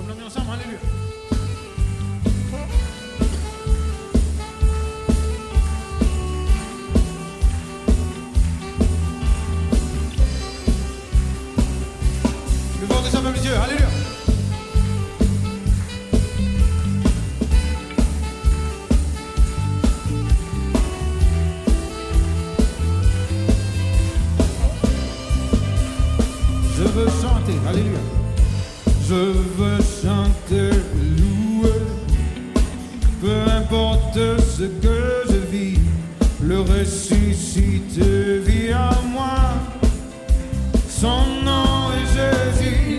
l'a mis ensemble, alléluia. Le vent de sa peuple Dieu, alléluia. Je veux chanter, alléluia. Je veux chanter, louer. Peu importe ce que je vis, le ressuscité vit en moi. Son nom est Jésus.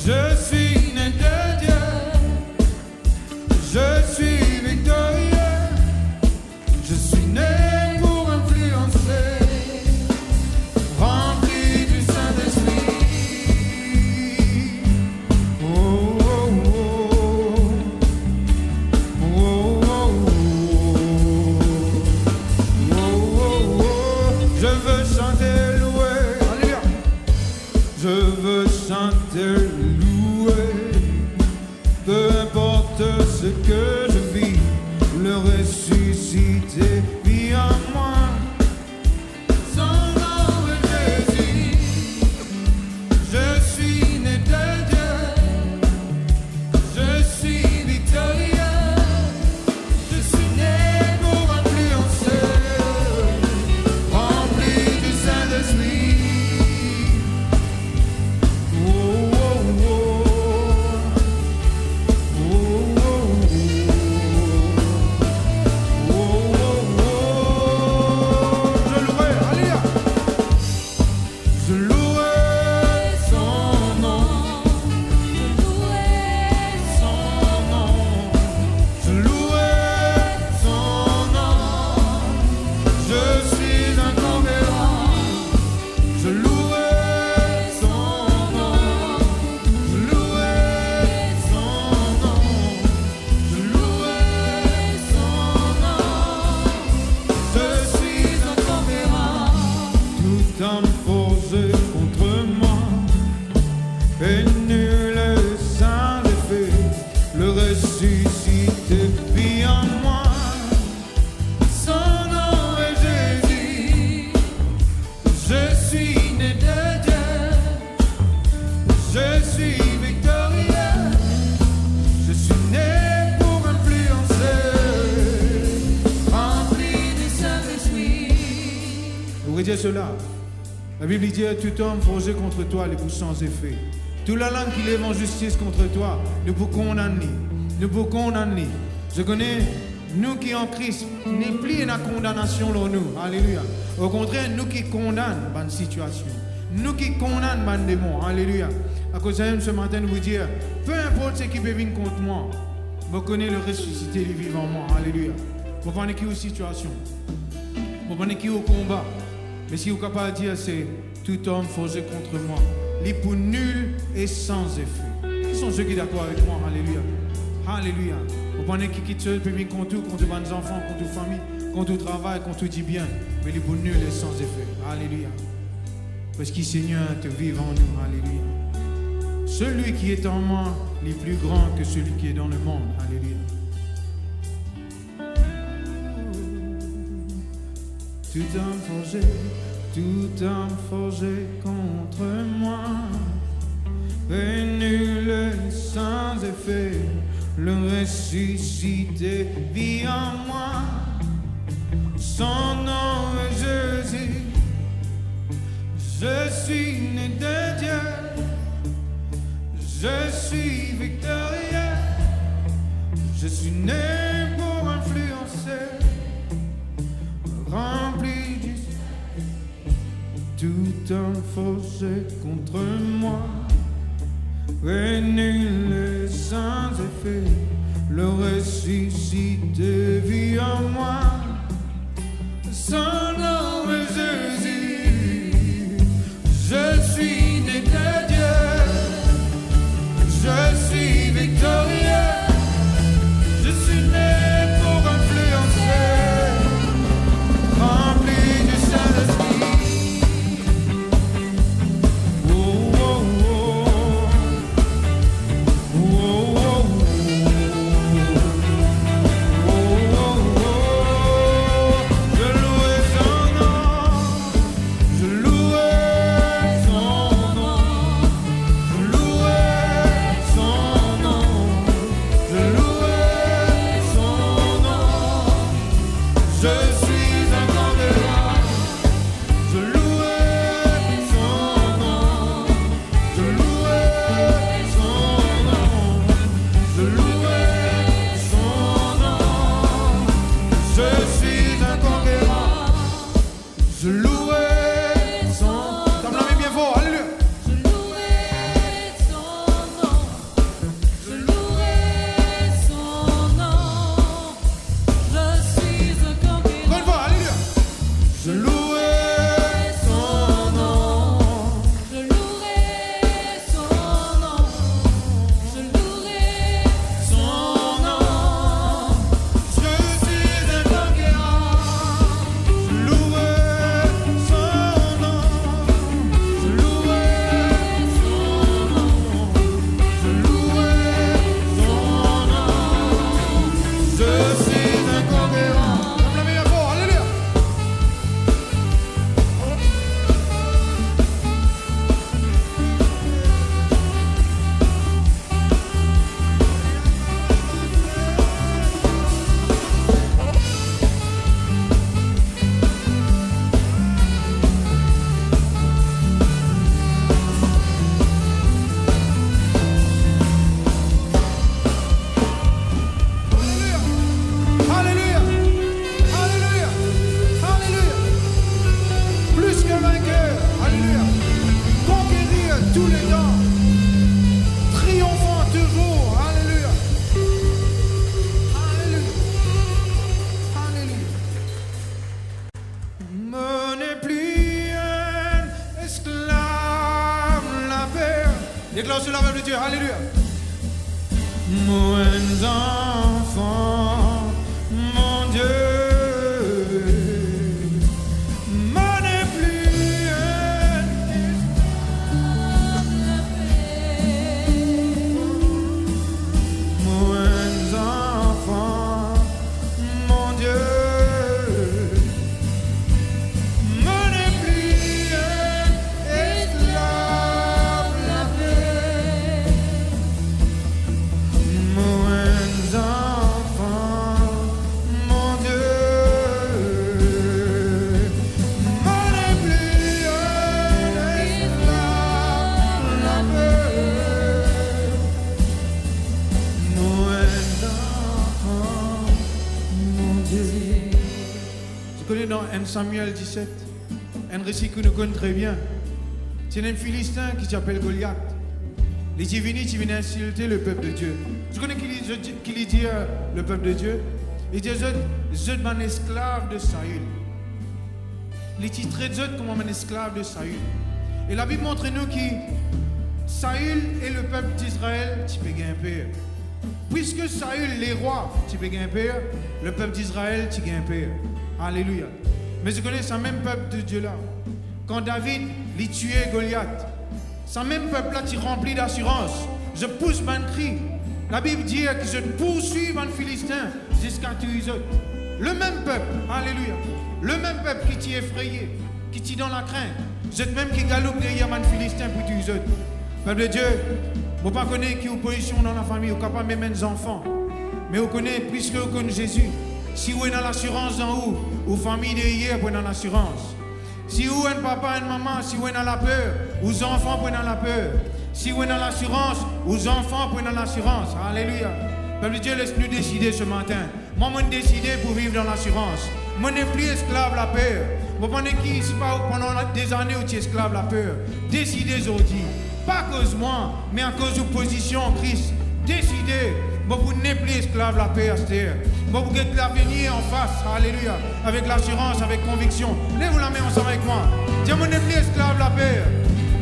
Je suis né de Dieu. Je suis victorieux. Je suis né pour influencer. Rempli du Saint-Esprit. Oh, oh, oh. Oh, oh, oh. Oh, oh, oh. Je veux chanter, louer. Alléluia. Je veux chanter, louer. Peu importe ce que je vis, le ressuscité vit en moi. Son nom est Jésus. Je suis né de Dieu. Je suis victorieux. Je suis né pour influencer. Rempli du Saint-Esprit. Oh, oh, oh. Oh, oh, oh. Oh, oh, oh. Je louerai, alléluia. Je louerai son nom. Son nom. Je louerai son nom. Je suis inconvénient. Je louerai son nom. Je louerai son nom. Je louerai son nom. Je suis inconvénient. Tout homme forgé contre moi est nul et sans effet. Le ressuscité vit en moi. Son nom est Jésus. Je suis né de Dieu. Je suis victorieux. Je suis né pour influencer. Rempli du Saint-Esprit. Vous voyez cela. La Bible dit tout homme forgé contre toi, les bouches sans effet. Toute la langue qui lève en justice contre toi, nous vous condamner. Nous vous condamner. Je connais, nous qui en Christ, n'est plus une condamnation pour nous. Alléluia. Au contraire, nous qui condamnons bonne situation. Nous qui condamnons bonne démon. Alléluia. À cause de ça, ce matin, nous vous dire, peu importe ce qui peut venir contre moi, je connais le ressuscité du vivant en moi. Alléluia. Vous prenez qui aux situations. Vous prenez qui au combat. Mais si vous êtes capable de dire, c'est tout homme forgé contre moi. Les pour nul et sans effet. Qui sont ceux qui sont d'accord avec moi? Alléluia. Alléluia. Vous prenez qui quitte seul, peut venir contre tout, contre vos enfants, contre toute famille, contre tout travail, contre tout dit bien. Mais les pour nul et sans effet. Alléluia. Parce que Seigneur te vive en nous. Alléluia. Celui qui est en moi est plus grand que celui qui est dans le monde. Alléluia. Tout homme forgé contre moi est nul et sans effet. Le ressuscité vit en moi. Son nom est Jésus. Je suis né de Dieu. Je suis victorieux. Je suis né pour influencer. Rempli du tout homme forgé contre moi est nul et sans effet. Le ressuscité vit en moi. Son nom est Jésus. Je suis né de Dieu. Je suis victorieux. Je suis né pour influencer. Rempli du Saint-Esprit. Oh, oh, oh. Déclare cela, peuple de Dieu. Alléluia. Mon enfant, mon Dieu. Dans 1 Samuel 17, un récit que nous connaissons très bien. C'est un Philistin qui s'appelle Goliath. Il est venu insulter le peuple de Dieu. Tu connais qui dit le peuple de Dieu? Il dit je suis un esclave de Saül. Il est titré comme un esclave de Saül. Et la Bible montre nous que Saül et le peuple d'Israël, tu peux gagner un peu. Puisque Saül, les rois, tu peux gagner un peu, le peuple d'Israël, tu gagnes un peu. Alléluia. Mais je connais ce même peuple de Dieu là. Quand David lui tuait Goliath, ce même peuple là qui remplit d'assurance. Je pousse mon cri. La Bible dit que je poursuis un Philistin jusqu'à tuer eux. Le même peuple, alléluia. Le même peuple qui t'y effrayé, qui t'y dans la crainte. C'est même qui galope derrière un Philistin pour tuer eux. Peuple de Dieu, vous ne connaissez pas qui est position dans la famille, vous ne capable même des enfants. Mais vous connaissez, puisque vous connaissez Jésus. Si vous êtes dans l'assurance en haut, ou famille de hier, vous êtes dans l'assurance. Si vous êtes papa et maman, si vous êtes dans la peur, aux enfants, vous êtes dans la peur. Si vous êtes dans l'assurance, aux enfants, vous êtes dans l'assurance. Alléluia. Peuple de Dieu, laisse-nous décider ce matin. Moi, je décidé pour vivre dans l'assurance. Moi, je n'ai plus esclave de la peur. Vous pensez qui, c'est pas pendant des années où tu es esclave de la peur. Décidez aujourd'hui. Pas à cause de moi, mais à cause de position en Christ. Décidez. Vous n'êtes plus esclave de la paix, c'est-à-dire. Vous êtes l'avenir en face, alléluia, avec l'assurance, avec conviction. Lève-vous la main ensemble avec moi. Dis, moi n'ai plus esclave de la paix.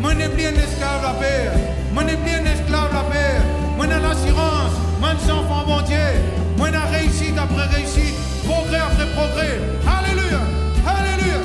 Moi n'ai plus un esclave de la paix. Moi n'ai plus un esclave de la paix. Moi n'ai l'assurance. Moi n'ai enfant bon Dieu. Moi n'ai réussite après réussite, progrès après progrès. Alléluia, alléluia.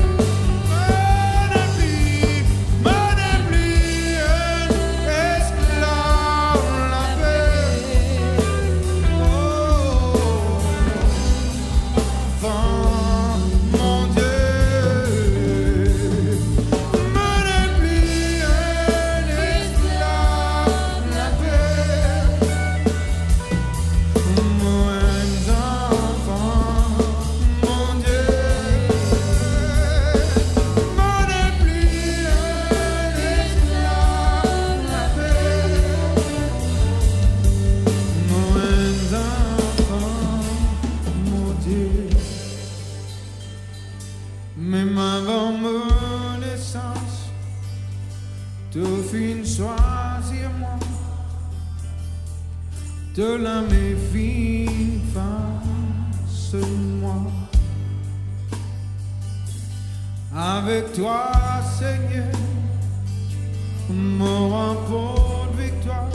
De la méfie face moi. Avec toi, Seigneur, mon remporte victoire.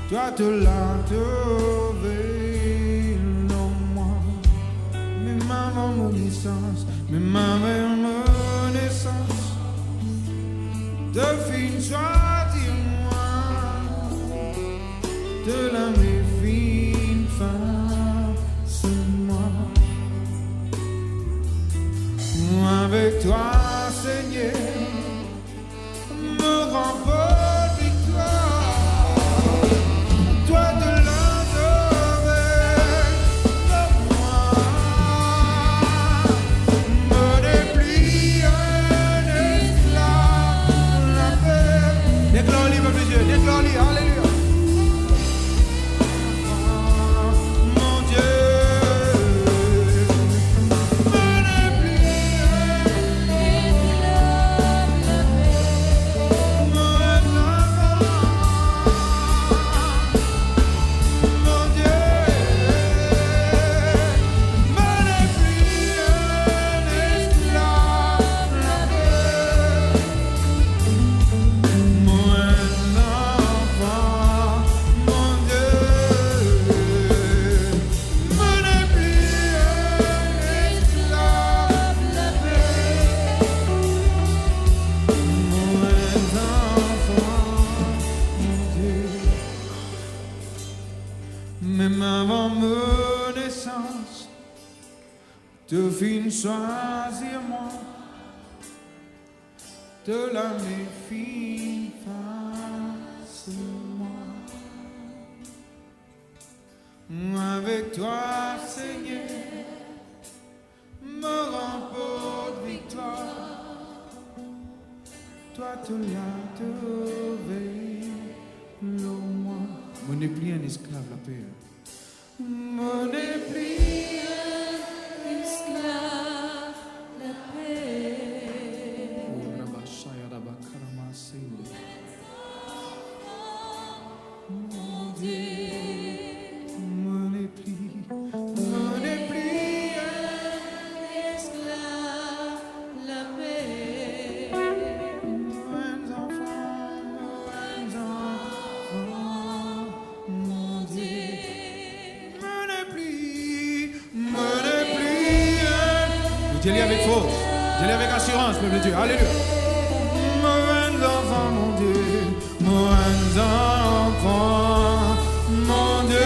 Toi te l'as trouvé, non moi. Mais maman, mon naissance, mais ma mère, mon naissance. De fin choisir-moi. De la méfie face moi. Avec toi, Seigneur, me remporte victoire. Toi de l'intérêt de moi, me déplie un esclave la paix. Déclare-lui, peuple de Dieu, déclare-lui, alléluia. Mon choisir-moi de la méfie face moi. Avec toi, Seigneur, me remporte victoire. Toi, tu l'as trouvé, l'eau moi. Mon n'est plus un esclave, la paix. Mon n'est plus un esclave, la paix. Oh, Rabashaya, Rabakarama, Seigneur. Mon Dieu, mon n'est plus un esclave, la paix. Mon enfant, mon Dieu. Dis-le avec force, dis-le avec assurance, peuple de Dieu. Alléluia. Mon enfant, mon Dieu, mon enfant, mon Dieu.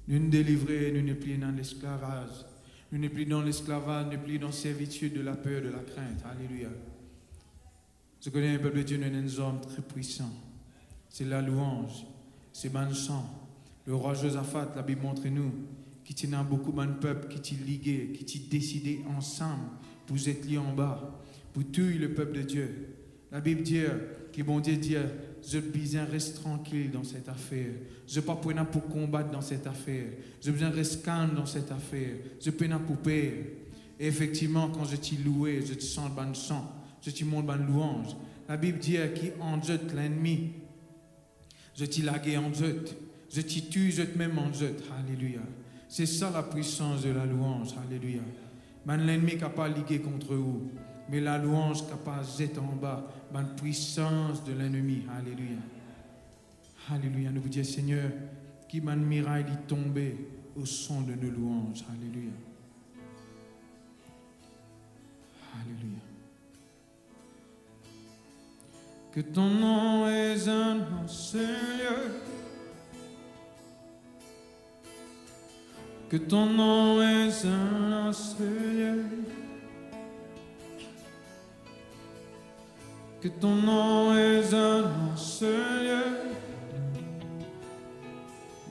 Nous nous délivrer, nous ne plus dans l'esclavage. Nous ne plus dans l'esclavage, nous ne plus dans la servitude de la peur, de la crainte. Alléluia. Je connais un peuple de Dieu, nous sommes des hommes très puissants. C'est la louange, c'est ban chant. Le roi Josaphat, la Bible montre nous, qui tient beaucoup de peuple, qui t'y ligué, qui t'y décidé ensemble, pour être liés en bas, pour tuer le peuple de Dieu. La Bible dit, qui bon Dieu dit, je besoin reste tranquille dans cette affaire. Je n'ai pas besoin pour combattre dans cette affaire. Je besoin reste calme dans cette affaire. Je peux pas pour payer. Et effectivement, quand je t'y loué, je te sens ban chant, je t'y montre ban louange. La Bible dit, qui en jette l'ennemi, je t'y lagué en jette. Je t'y tue, je te même en jette. Alléluia. C'est ça la puissance de la louange. Alléluia. Ben l'ennemi n'a pas ligué contre vous, mais la louange n'a pas jeté en bas. Ben puissance de l'ennemi. Alléluia. Alléluia. Nous vous disons, Seigneur, qui ben miraille est tombé au son de nos louanges. Alléluia. Alléluia. Que ton nom est un nom, Seigneur. Que ton nom est un nom, Seigneur. Que ton nom est un nom, Seigneur.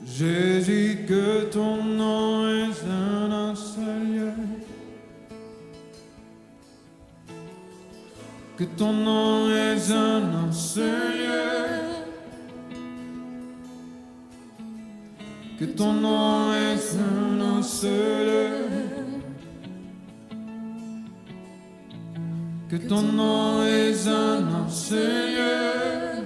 Jésus, que ton nom est un nom, Seigneur. Que ton nom est un nom, Seigneur. Que ton nom est un nom, Seigneur. Que ton nom est un nom, Seigneur.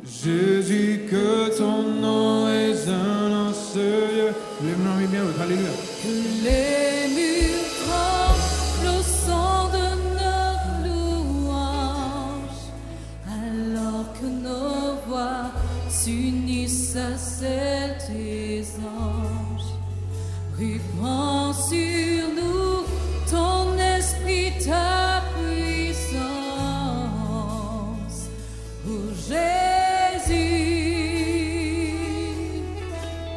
Jésus, que ton nom est un nom, Seigneur. Lève-nous bien, alléluia. Que les murs tremblent au son de nos louanges, alors que nos voix s'unissent à celles des anges. Répand sur nous ton esprit, ta puissance, ô Jésus.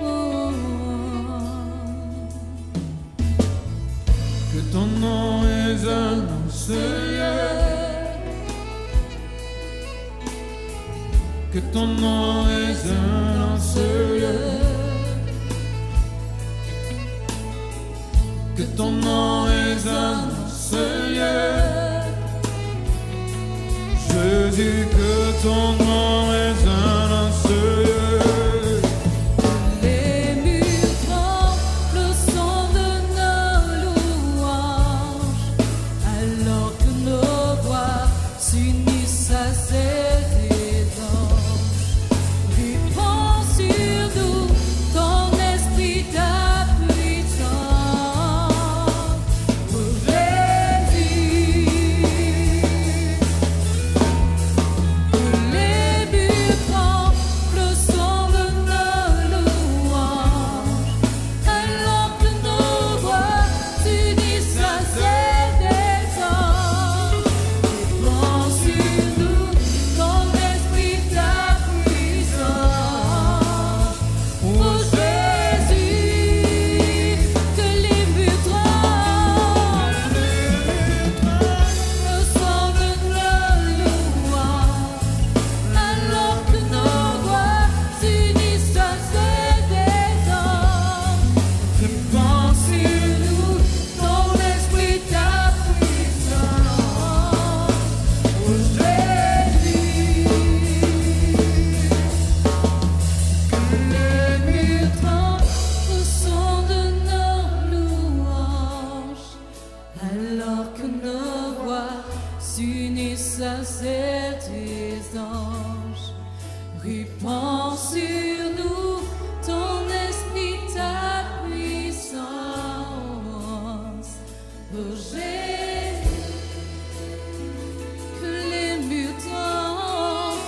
Oh. Que ton nom est un nom, Seigneur. Que ton nom est un nom, Seigneur. Que ton nom est un nom, Seigneur. Jésus, que ton nom est un nom, Seigneur. Les murs tremblent au son de nos louanges, alors que nos voix s'unissent à celles des anges. Répand sur nous ton esprit, ta puissance, ô Jésus. Que les murs tremblent au son de nos louanges, alors que nos voix s'unissent à celles des anges. Répand sur nous ton esprit, ta puissance, ô Jésus. Que les murs tremblent au son de nos louanges, alors que nos voix s'unissent à celles des anges. Répand sur nous ton esprit, ta puissance, ô Jésus. Que les murs tremblent au son de nos louanges, alors que nos voix s'unissent à celles des anges. Répand sur nous ton esprit, ta puissance, ô Jésus. Que les murs tremblent,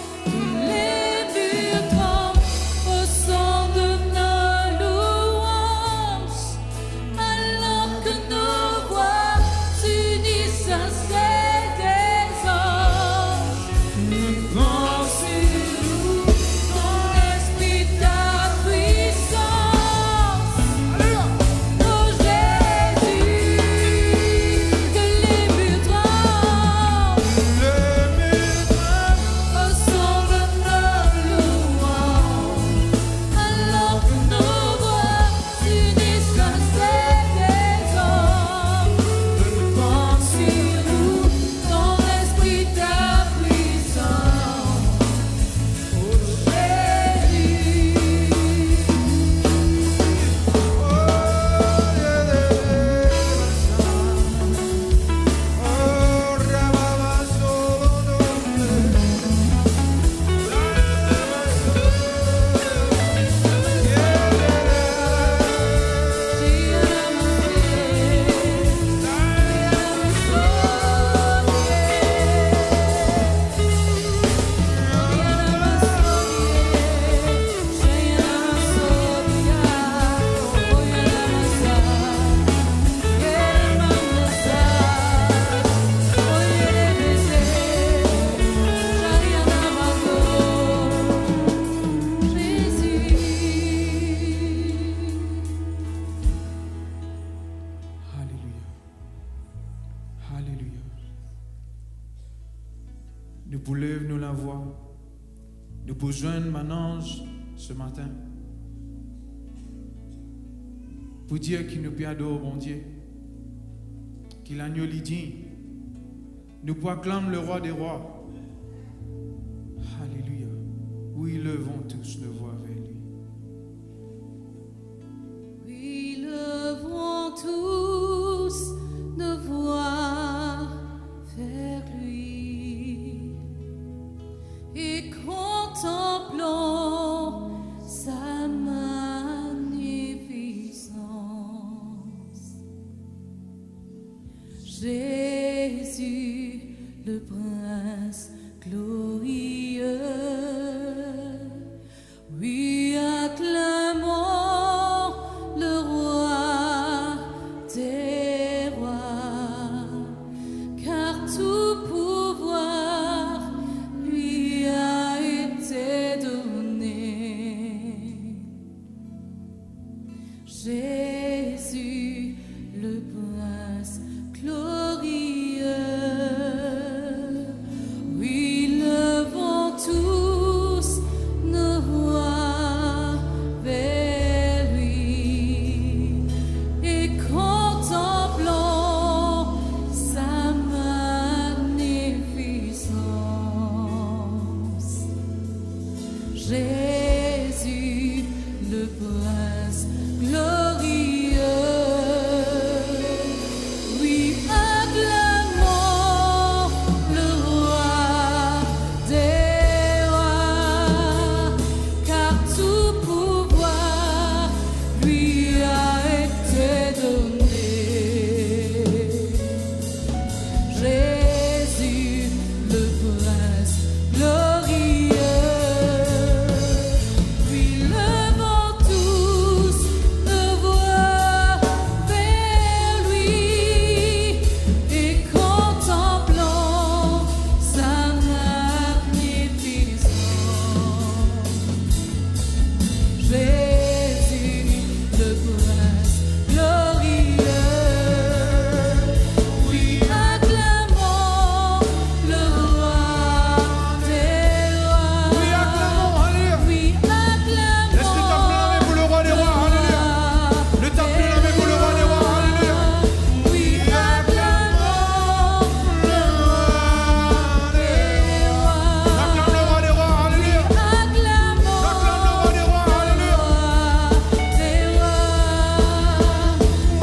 au son de nos louanges, alors que nos voix s'unissent à celles des anges. Répand sur nous ton esprit, Nous pouvons joindre un ange ce matin pour dire qu'il nous peut adorer, bon Dieu, qu'il agneau digne. Nous proclamons le roi des rois. Alléluia. Oui, levons tous nos voix vers lui. Oui, levons tous nos voix vers lui et contemplons sa magnificence. Jésus, le prince glorieux, oui, acclamons le roi des rois, car tout pouvoir lui a été donné. Jésus, le prince glorieux, oui, levons tous nos voix vers lui et contemplons sa magnificence. Jésus, le prince glorieux, oui, acclamons le roi des rois, car tout pouvoir lui a été donné. Jésus, le prince glorieux, oui, levons tous nos voix vers lui et contemplons sa magnificence. Jésus, le prince glorieux, oui, acclamons le roi des rois. Oui, acclamons, alléluia. Oui, acclamons Laisse le temple la main pour le roi des rois, alléluia. Le temple la main pour le roi des rois, alléluia. oui, acclamons le roi des rois. Acclame le roi des rois, alléluia. Acclame le roi des rois, alléluia.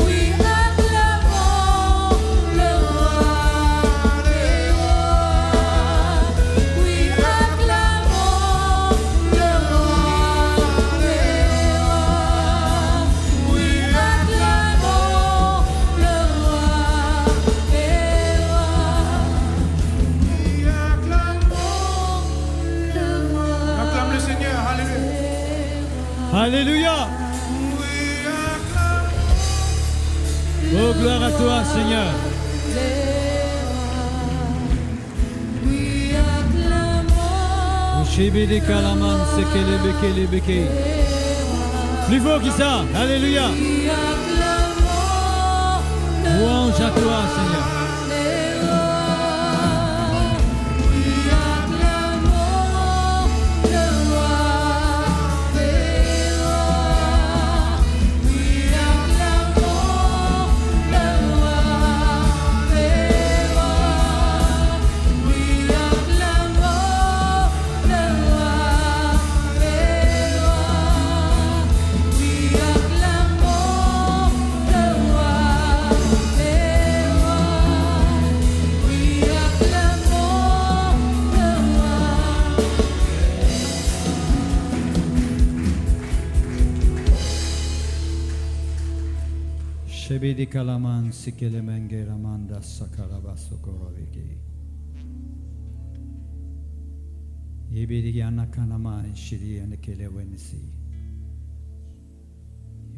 Oui, acclamons le roi des rois. Oui, acclamons le roi des rois. Oui, acclamons le roi des rois. Acclame le Seigneur, alléluia. Alléluia. Oui, acclame. Oh, gloire à toi, Seigneur. Oui, acclamons Shibidi kalaman sekele bekele beke. Plus fort que ça. Alléluia. oui, acclamons Louange à toi, Seigneur. les rois. Oui, acclamons le roi des rois. Oui, acclamons le roi des rois. Oui, acclamons le roi des rois. Oui, acclamons le roi des rois. Oui, acclamons le Shibidi kalaman sekele menge ramanda sakaraba sokoroveke. Yibidi yana kanama shiri anekele wenisi.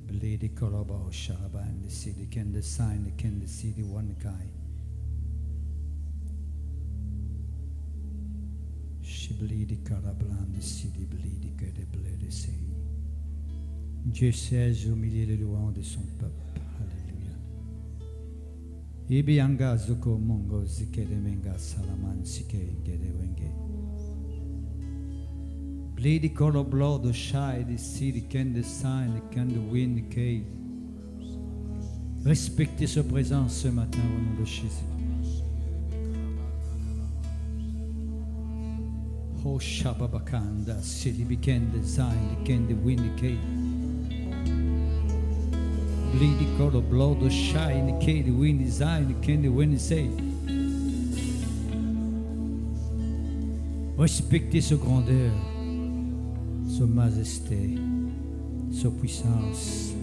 Blidi koroba sharaba and the city can the sign can the city one guy. She blidi karablan the city blidi que de blede sei. Dieu siège au milieu des louanges de son peuple. Alléluia. Ibianga zuko mongo zikere menga salaman sike ngere wenge. Bleed the color blood, the shy, the sea, the can, the sign, the can, the wind, the cave. Respectez sa présence ce matin au nom de Jésus. Oh Shababakanda, Sili, the can, the sign, the can, the wind, the cave. Bleed the color blood, the shy, the cave, the wind, the sign, the can, the wind, the say. Respectez sa grandeur, sa majesté, sa puissance,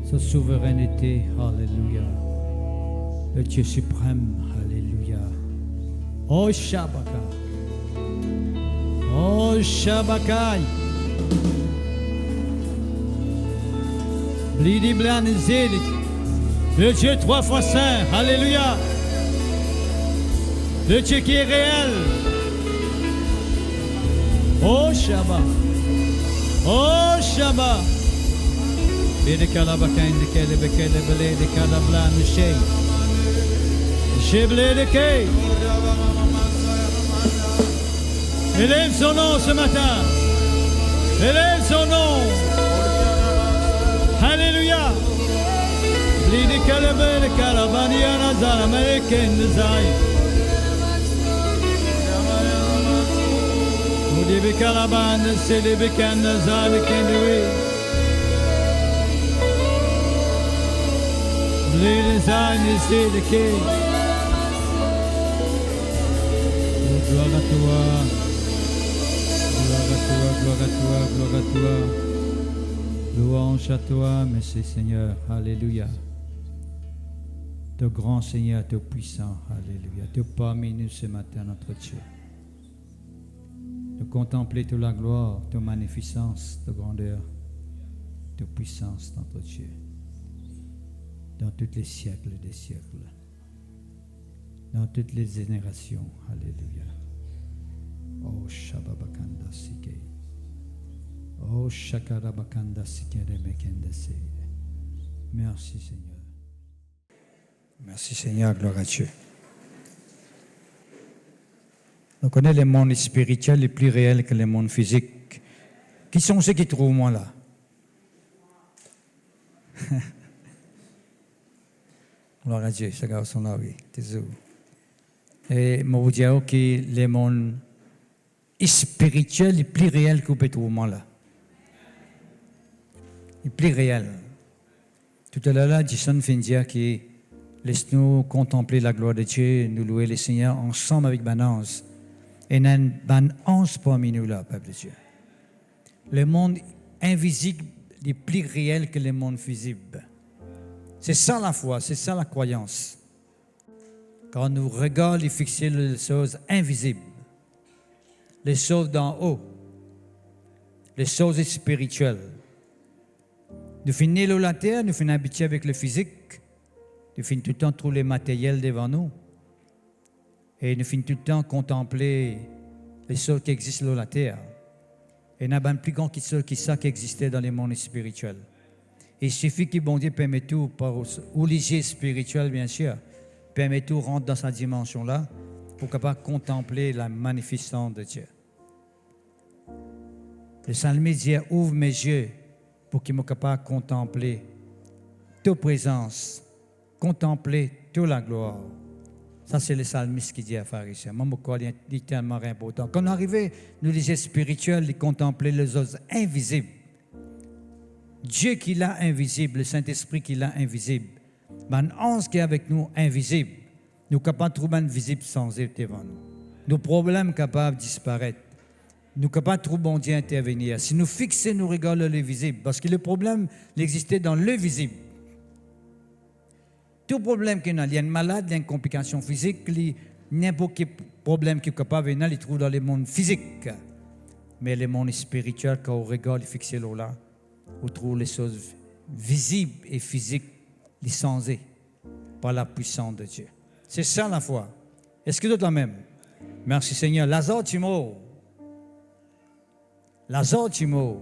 sa souveraineté. Alléluia. Le Dieu suprême. Alléluia. Oh Shabaka. Oh Shabakai. Blidi Blan Zélik. Le Dieu 3 fois saint. Alléluia. Le Dieu qui est réel. Oh Shabbat, oh Shabbat. Bede kalabakain de kele bekele bele de kalablan de shei. Sheble de kei. Élève son nom ce matin. Élève son nom. Alléluia. Bede kalabele de kalabani anazala meleken de zai. Udibi kalaban, silibi kanda, zabi kendui. Blidi zani, sili ki. Gloire à toi. Gloire à toi, gloire à toi, gloire à toi. Louange à toi, merci Seigneur. Alléluia. Te grand Seigneur, te puissant. Alléluia. Te parmi nous ce matin, notre Dieu. De contempler toute la gloire, ta magnificence, ta grandeur, ta puissance, notre Dieu, dans tous les siècles des siècles, dans toutes les générations. Alléluia. Oh Shababakanda Sike. Oh Shakarabakanda Sike Remekende Se. Merci Seigneur. Merci Seigneur, gloire à Dieu. On connaît les mondes spirituels les plus réels que les mondes physiques. Qui sont ceux qui trouvent moi là? Gloire à Dieu, ce garçon là, oui. Et je vous dis que les mondes spirituels les plus réels que vous pouvez trouver moi là. Les plus réels. Tout à l'heure là, Jason vient de dire que laisse-nous contempler la gloire de Dieu, nous louer le Seigneur ensemble avec Banance. Et il y a une ange parmi nous là, peuple de Dieu. Le monde invisible est plus réel que le monde visible. C'est ça la foi, c'est ça la croyance. Quand nous regardons et fixons les choses invisibles, les choses d'en haut, les choses spirituelles. Nous finissons la terre, nous finissons habitués avec le physique, nous finissons tout le temps trouver les matériels devant nous. Et nous finissons tout le temps contempler les choses qui existent sur la terre. Et il n'y a pas plus grand que ça qui existait dans les mondes spirituels. Et il suffit que bon Dieu permet tout, ou léger spirituel bien sûr, permet tout rentre dans sa dimension là, pour capable contempler la magnificence de Dieu. Le psalmiste dit, ouvre mes yeux pour qu'il me capable contempler ta présence, contempler toute la gloire. Ça, c'est le psalmiste qui dit à pharisien. Moi, je crois que c'est tellement important. Quand on arrive, nous, les spirituels, de contempler les choses invisibles. Dieu qui l'a invisible, le Saint-Esprit qui l'a invisible. Mais l'ange qui est avec nous, invisible. Nous sommes capables de trouver invisible sans être devant nous. Nos problèmes sont capables de disparaître. Nous sommes capables de trouver bon Dieu intervenir. Si nous fixons nos regards sur le visible, parce que le problème existait dans le visible. Tout problème qu'il y a une maladie, il y a une complication physique, n'importe quel problème qui est capable de venir, il trouve dans le monde physique. Mais le monde spirituel, quand on regarde, fixé là, on trouve les choses visibles et physiques, licenciées par la puissance de Dieu. C'est ça la foi. Est-ce que d'autres la même? Merci Seigneur. Lazare, tu mort. Lazare, tu mort.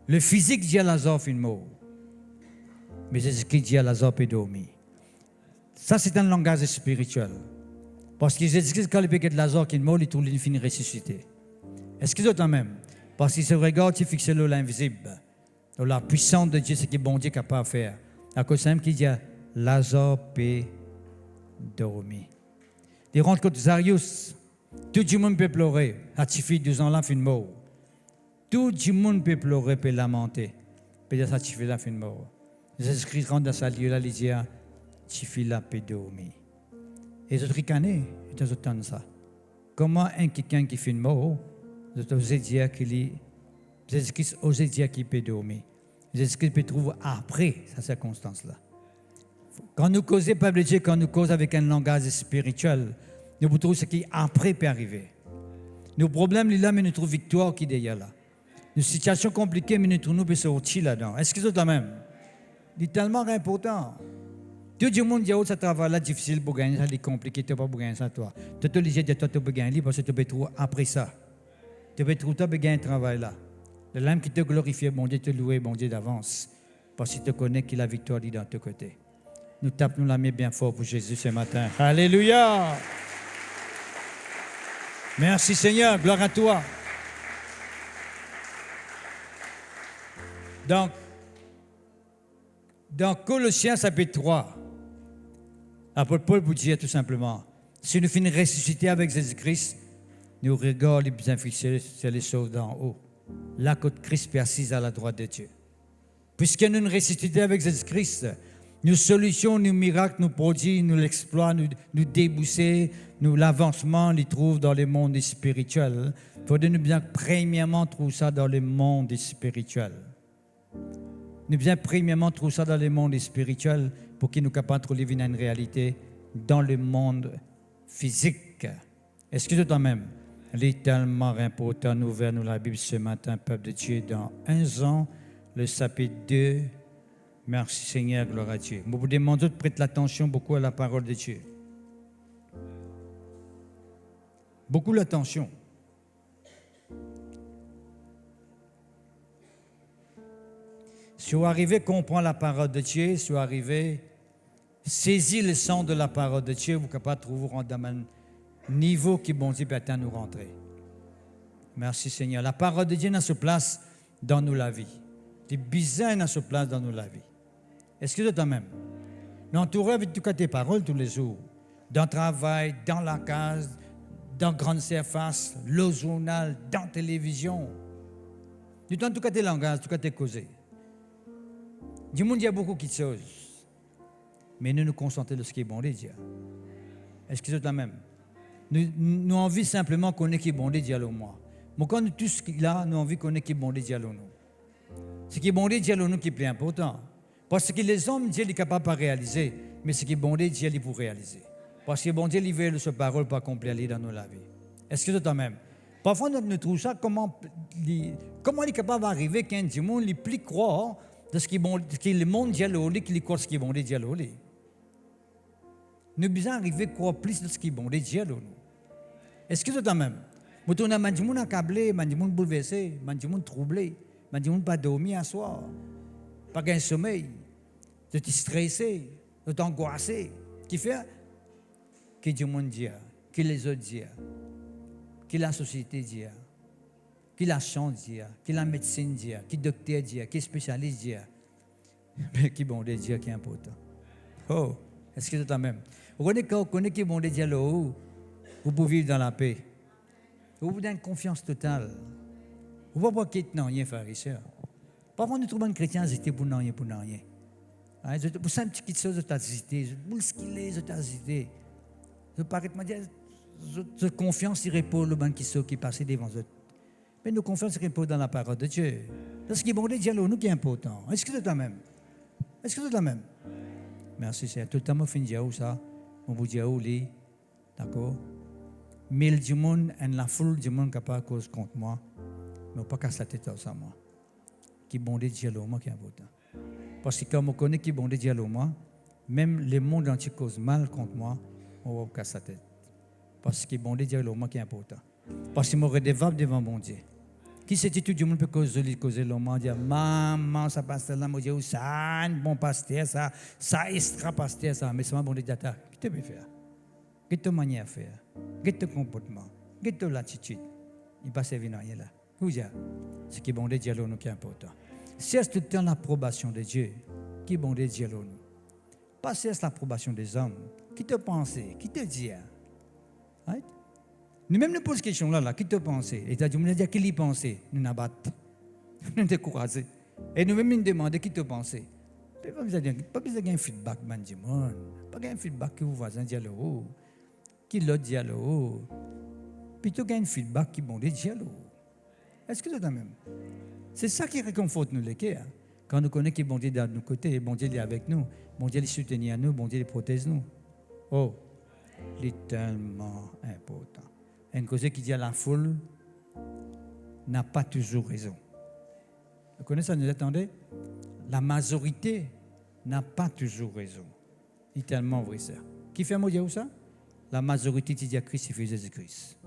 Le physique dit à Lazare, il mort. Mais Jésus-Christ dit à Lazare, peut dormir. Ça, c'est un langage spirituel. Parce que Jésus-Christ, quand il peut de Lazare qui est mort, il trouve une fin ressuscité. Est-ce que c'est la même? Parce que ce regard, tu fixes sur l'invisible. Dans la puissance de Dieu, ce que bon Dieu est capable de faire. À cause de qui dit Lazare peut dormir. Il rentre contre Zarius. Tout le monde peut pleurer. À Tifi, 12 ans là, fin de mort. Tout le monde peut pleurer, peut lamenter. Peut-être à Tifi là, fin de mort. Jésus-Christ rentre dans sa lieu là, il dit Tifi là, peut dormir. Et les autres ricanés, ils entendent ça. Comment un quelqu'un qui fait de mort, vous osez dire qu'il Jésus-Christ osait dire qu'il peut dormir. Jésus-Christ peut trouver après cette circonstance-là. Quand nous causons, peuple de Dieu, quand nous causons avec un langage spirituel, nous trouvons ce qui après peut arriver. Nos problèmes, là, mais nous trouvons victoire qui est derrière là. Nos situations compliquées, mais nous trouvons peut sortir là-dedans. Est-ce que c'est la même? C'est tellement important. Tout le monde dit que ce travail-là difficile pour gagner, ça est compliqué, tu ne peux pas gagner ça toi. Tu es obligé de toi, tu peux gagner parce que tu peux trouver après ça. Tu peux trouver, tu peux gagner un travail-là. Le l'âme qui te glorifie, bon Dieu, te louer, bon Dieu d'avance. Parce qu'il te connaît que la victoire est dans ton côté. Nous tapons la main bien fort pour Jésus ce matin. Alléluia! Merci Seigneur, gloire à toi. Donc, dans Colossiens chapitre 3, l'apôtre Paul vous dit tout simplement, si nous finissons ressusciter avec Jésus-Christ, nous regardons les bien fixés sur les choses d'en haut. Là que Christ est assis à la droite de Dieu. Puisque nous nous ressuscitons avec Jésus-Christ, nos solutions, nos miracles, nos prodiges, nous l'exploit, nous déboucher, nous l'avancement, les trouve dans le monde spirituel. Il faut nous bien premièrement trouver ça dans le monde spirituel. Nous bien premièrement trouver ça dans le monde spirituel pour qu'il nous capable de vivre une réalité dans le monde physique. Est-ce que c'est toi-même? Il est tellement important, nous ouvrons la Bible ce matin, peuple de Dieu, dans 1 Jean, le chapitre 2. Merci Seigneur, gloire à Dieu. Je vous demande de prêter l'attention beaucoup à la parole de Dieu. Beaucoup l'attention. Si vous arrivez à comprendre la parole de Dieu, si vous arrivez à saisir le sens de la parole de Dieu, vous êtes capable de trouver dans un niveau qui bon Dieu peut atteindre nous rentrer. Merci Seigneur. La parole de Dieu n'a sa place dans nous la vie. C'est bizarre n'a sa place dans nous la vie. Est-ce que c'est toi-même? Nous entourons avec toutes tes paroles tous les jours. Dans le travail, dans la case, dans la grande surface, le journal, dans la télévision. Nous avons tout tes langages, tout tes causés. Du monde, il y a beaucoup de choses. Mais nous nous concentrons sur ce qui est bon de Dieu. Est-ce que c'est toi-même? Nous avons envie simplement qu'on ait qui est bon de Dieu au moins. Mais quand nous tout ce qu'il a, nous avons envie qu'on ait qui est bon de Dieu nous. Ce qui est bon de Dieu nous qui est plus important. Parce que les hommes, Dieu est capable de réaliser, mais ce qui est bon de Dieu, il pour réaliser. Parce que bon Dieu, il veut sa parole pour accomplir dans nos la vie. Est-ce que c'est toi-même? Parfois, nous trouvons ça, comment il est capable d'arriver qu'un monde il plus croire de ce qui est bon, que le monde Dieu qu'il croit ce qui est bon de Dieu. Nous sommes besoin d'arriver à croire plus de ce qui est bon de Dieu. Est-ce que c'est toi-même? Nous avons des gens accablés, des gens bouleversés, des gens troublés, des gens pas dormir à soir, pas de sommeil, de te stresser, de t'angoisser. Qui fait que Dieu monde dit, que les autres disent, que la société dit, que la science dit, que la médecine dit, que le docteur dit, que le spécialiste dit, mais qui bon de Dieu qui est important. Oh, est-ce que c'est toi-même? Vous connaissez qui bon de Dieu là-haut, vous pouvez vivre dans la paix. Vous vous donnez une confiance totale. Vous ne pouvez pas quitter non rien, frères et sœurs. Parfois, nous trouvons un chrétien hésiter pour non rien, pour non rien. Vous savez, une petite chose, vous avez hésité. Vous ce qu'il est, vous avez hésité. Vous paraît me dire, votre confiance il repose le banc qui passe devant vous. Mais nos confiance repose dans la parole de Dieu. Parce qu'il est bon de Dieu, nous qui est important. Est-ce que c'est toi-même? Est-ce que c'est toi-même? Merci, c'est tout le temps, je finis de dire ça. Je vous dis où il d'accord? Mille du monde, et la foule du monde qui pas cause contre moi. Mais pas casser la tête à ça, moi. Qui est bon de Dieu, moi qui est important. Parce que quand on connaît qui est bon de Dieu, moi, même le monde entier cause mal contre moi, on va casser la tête. Parce que bon Dieu, moi qui est important. Parce que je suis redevable devant mon Dieu. Qui c'est tout le monde peut causer l'homme, dire maman, ça passe là, moi dis ça, un bon pasteur, ça extra pasteur, ça, mais c'est un bon Dieu d'attaque. Qu'est-ce que tu peux faire? Qu'est-ce que tu manière à faire? Qu'est-ce que ton comportement? Qu'est-ce que ton attitude? Il passe à venir là. Où y a? Ce qui est bon de Dieu, nous qui est important. C'est tout le temps l'approbation de Dieu qui est bon de Dieu, nous. Pas c'est l'approbation des hommes. Qui te pensait? Qui te dit? Right? Nous-mêmes nous posons cette question-là, qui te pensait? Et tu as dit, nous qui l'y pensait? Nous nous battons. Nous nous décourageons. Et nous-mêmes nous demandons qui te pensait. Pas besoin d'un feedback, man, du monde. Pas un feedback que vous voisin dit là-haut. Qui l'autre dit là-haut. Plutôt qu'un feedback qui est bon de Dieu là-haut. Est-ce que c'est la même? C'est ça qui réconforte nous, les cœurs. Quand nous connaissons que bon Dieu est de nos côtés, bon Dieu est avec nous, bon Dieu est soutenu à nous, bon Dieu protège nous. Oh, il est tellement important. Une cause qui dit à la foule n'a pas toujours raison. Vous connaissez ça, nous attendez? La majorité n'a pas toujours raison. Il est tellement vrai ça. Qui fait moi dire ça? La majorité qui dit à crucifier Jésus-Christ.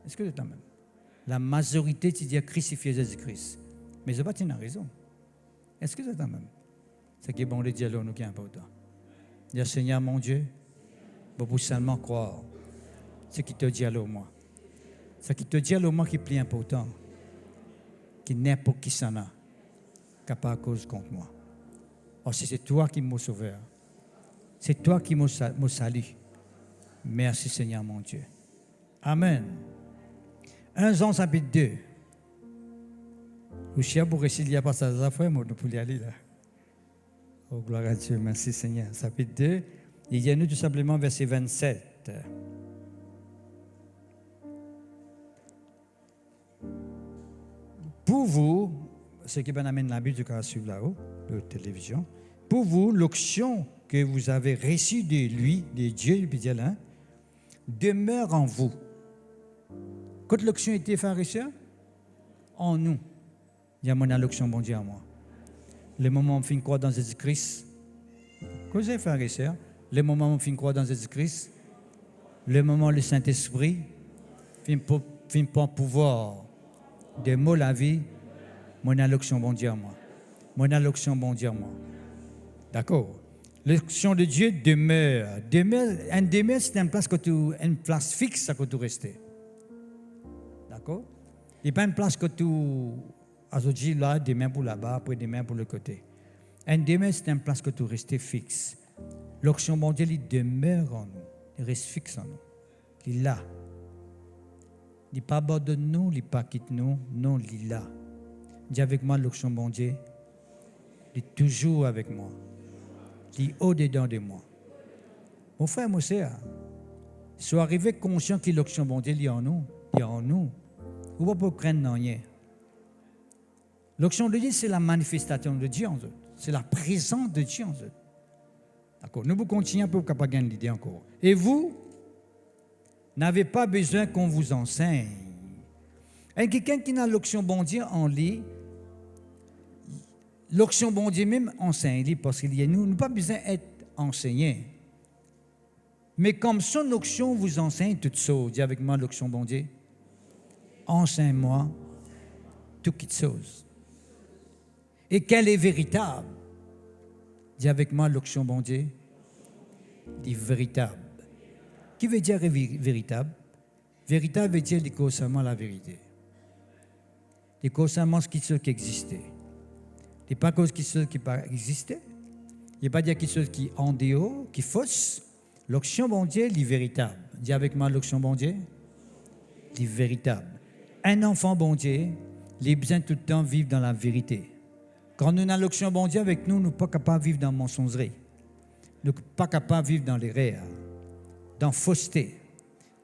Est-ce que c'est la même? La majorité qui dit à crucifier Jésus-Christ. Mais je ne sais pas si tu as raison. Est-ce que c'est la même? C'est qui est bon de dire nous qui est important. Dire Seigneur mon Dieu, vous pouvez seulement croire ce qui te dit à moi. Ce qui te dit à moi qui est plus important. Qui n'est pas qui s'en a. Qui pas à cause contre moi. Oh, c'est toi qui m'as sauvé. C'est toi qui m'as salué. Merci Seigneur mon Dieu. Amen. 1 Jean chapitre 2. Vous cherchez pour réciter, il n'y a pas ça à faire, mais nous pouvons y aller là. Oh, gloire à Dieu, merci Seigneur. Chapitre 2, il y a nous tout simplement verset 27. Pour vous, ce qui ben amène la Bible du cas suivre là-haut, de télévision, pour vous, l'onction que vous avez reçue de lui, de Dieu, puis Dieu là, demeure en vous. Quand l'onction était faite, en nous, il y a mon l'onction, bon Dieu, en moi. Le moment où on finit croire dans Jésus-Christ, qu'est-ce que j'ai fait, le moment où on finit croire dans Jésus-Christ, le moment où le Saint-Esprit finit par pouvoir de mots la vie, mon l'onction, bon Dieu, en moi. Mon l'onction, bon Dieu, en moi. D'accord? L'onction de Dieu demeure. Un demeure, c'est une place fixe à que tu restes. D'accord? Il n'y a pas une place que tu as là, demain pour là-bas, après demain pour le côté. Un demeure, c'est une place que tu restes fixe. L'onction bon Dieu, il demeure en nous. Il reste fixe en nous. Il est là. Il n'est pas abandonne nous, il n'est pas quitte nous. Non, il est là. Dis avec moi, l'onction bon Dieu, il est toujours avec moi. Il est au-dedans de moi. Mon frère, mon sœur, sois arrivé conscient que l'onction bon Dieu, il est en nous. Il est en nous. Ou pas pour craindre rien. L'onction de Dieu, c'est la manifestation de Dieu en eux. C'est la présence de Dieu en eux. D'accord. Nous vous continuons pour capable gagner l'idée encore. Et vous n'avez pas besoin qu'on vous enseigne. Et quelqu'un qui n'a l'onction bon Dieu en lui, l'onction bon Dieu même enseigne parce qu'il y a nous n'avons pas besoin d'être enseignés. Mais comme son onction vous enseigne toutes choses, dis avec moi l'onction bon Dieu. Enseigne-moi toutes choses. Et qu'elle est véritable. Dis avec moi l'onction bon Dieu. Dis véritable. Qui veut dire véritable? Véritable veut dire constamment la vérité. Constamment ce qui existait. Il n'est pas cause qui pas existait. Il n'est pas dire quelque chose qui est en dehors, qui est fausse. L'onction bon Dieu, il est véritable. Dis avec moi l'onction bon Dieu. Il est véritable. Un enfant bon Dieu, il a besoin tout le temps de vivre dans la vérité. Quand nous avons l'onction bon Dieu avec nous, nous ne sommes pas capables de vivre dans la mensongerie. Nous ne sommes pas capables de vivre dans l'erreur, dans la fausseté.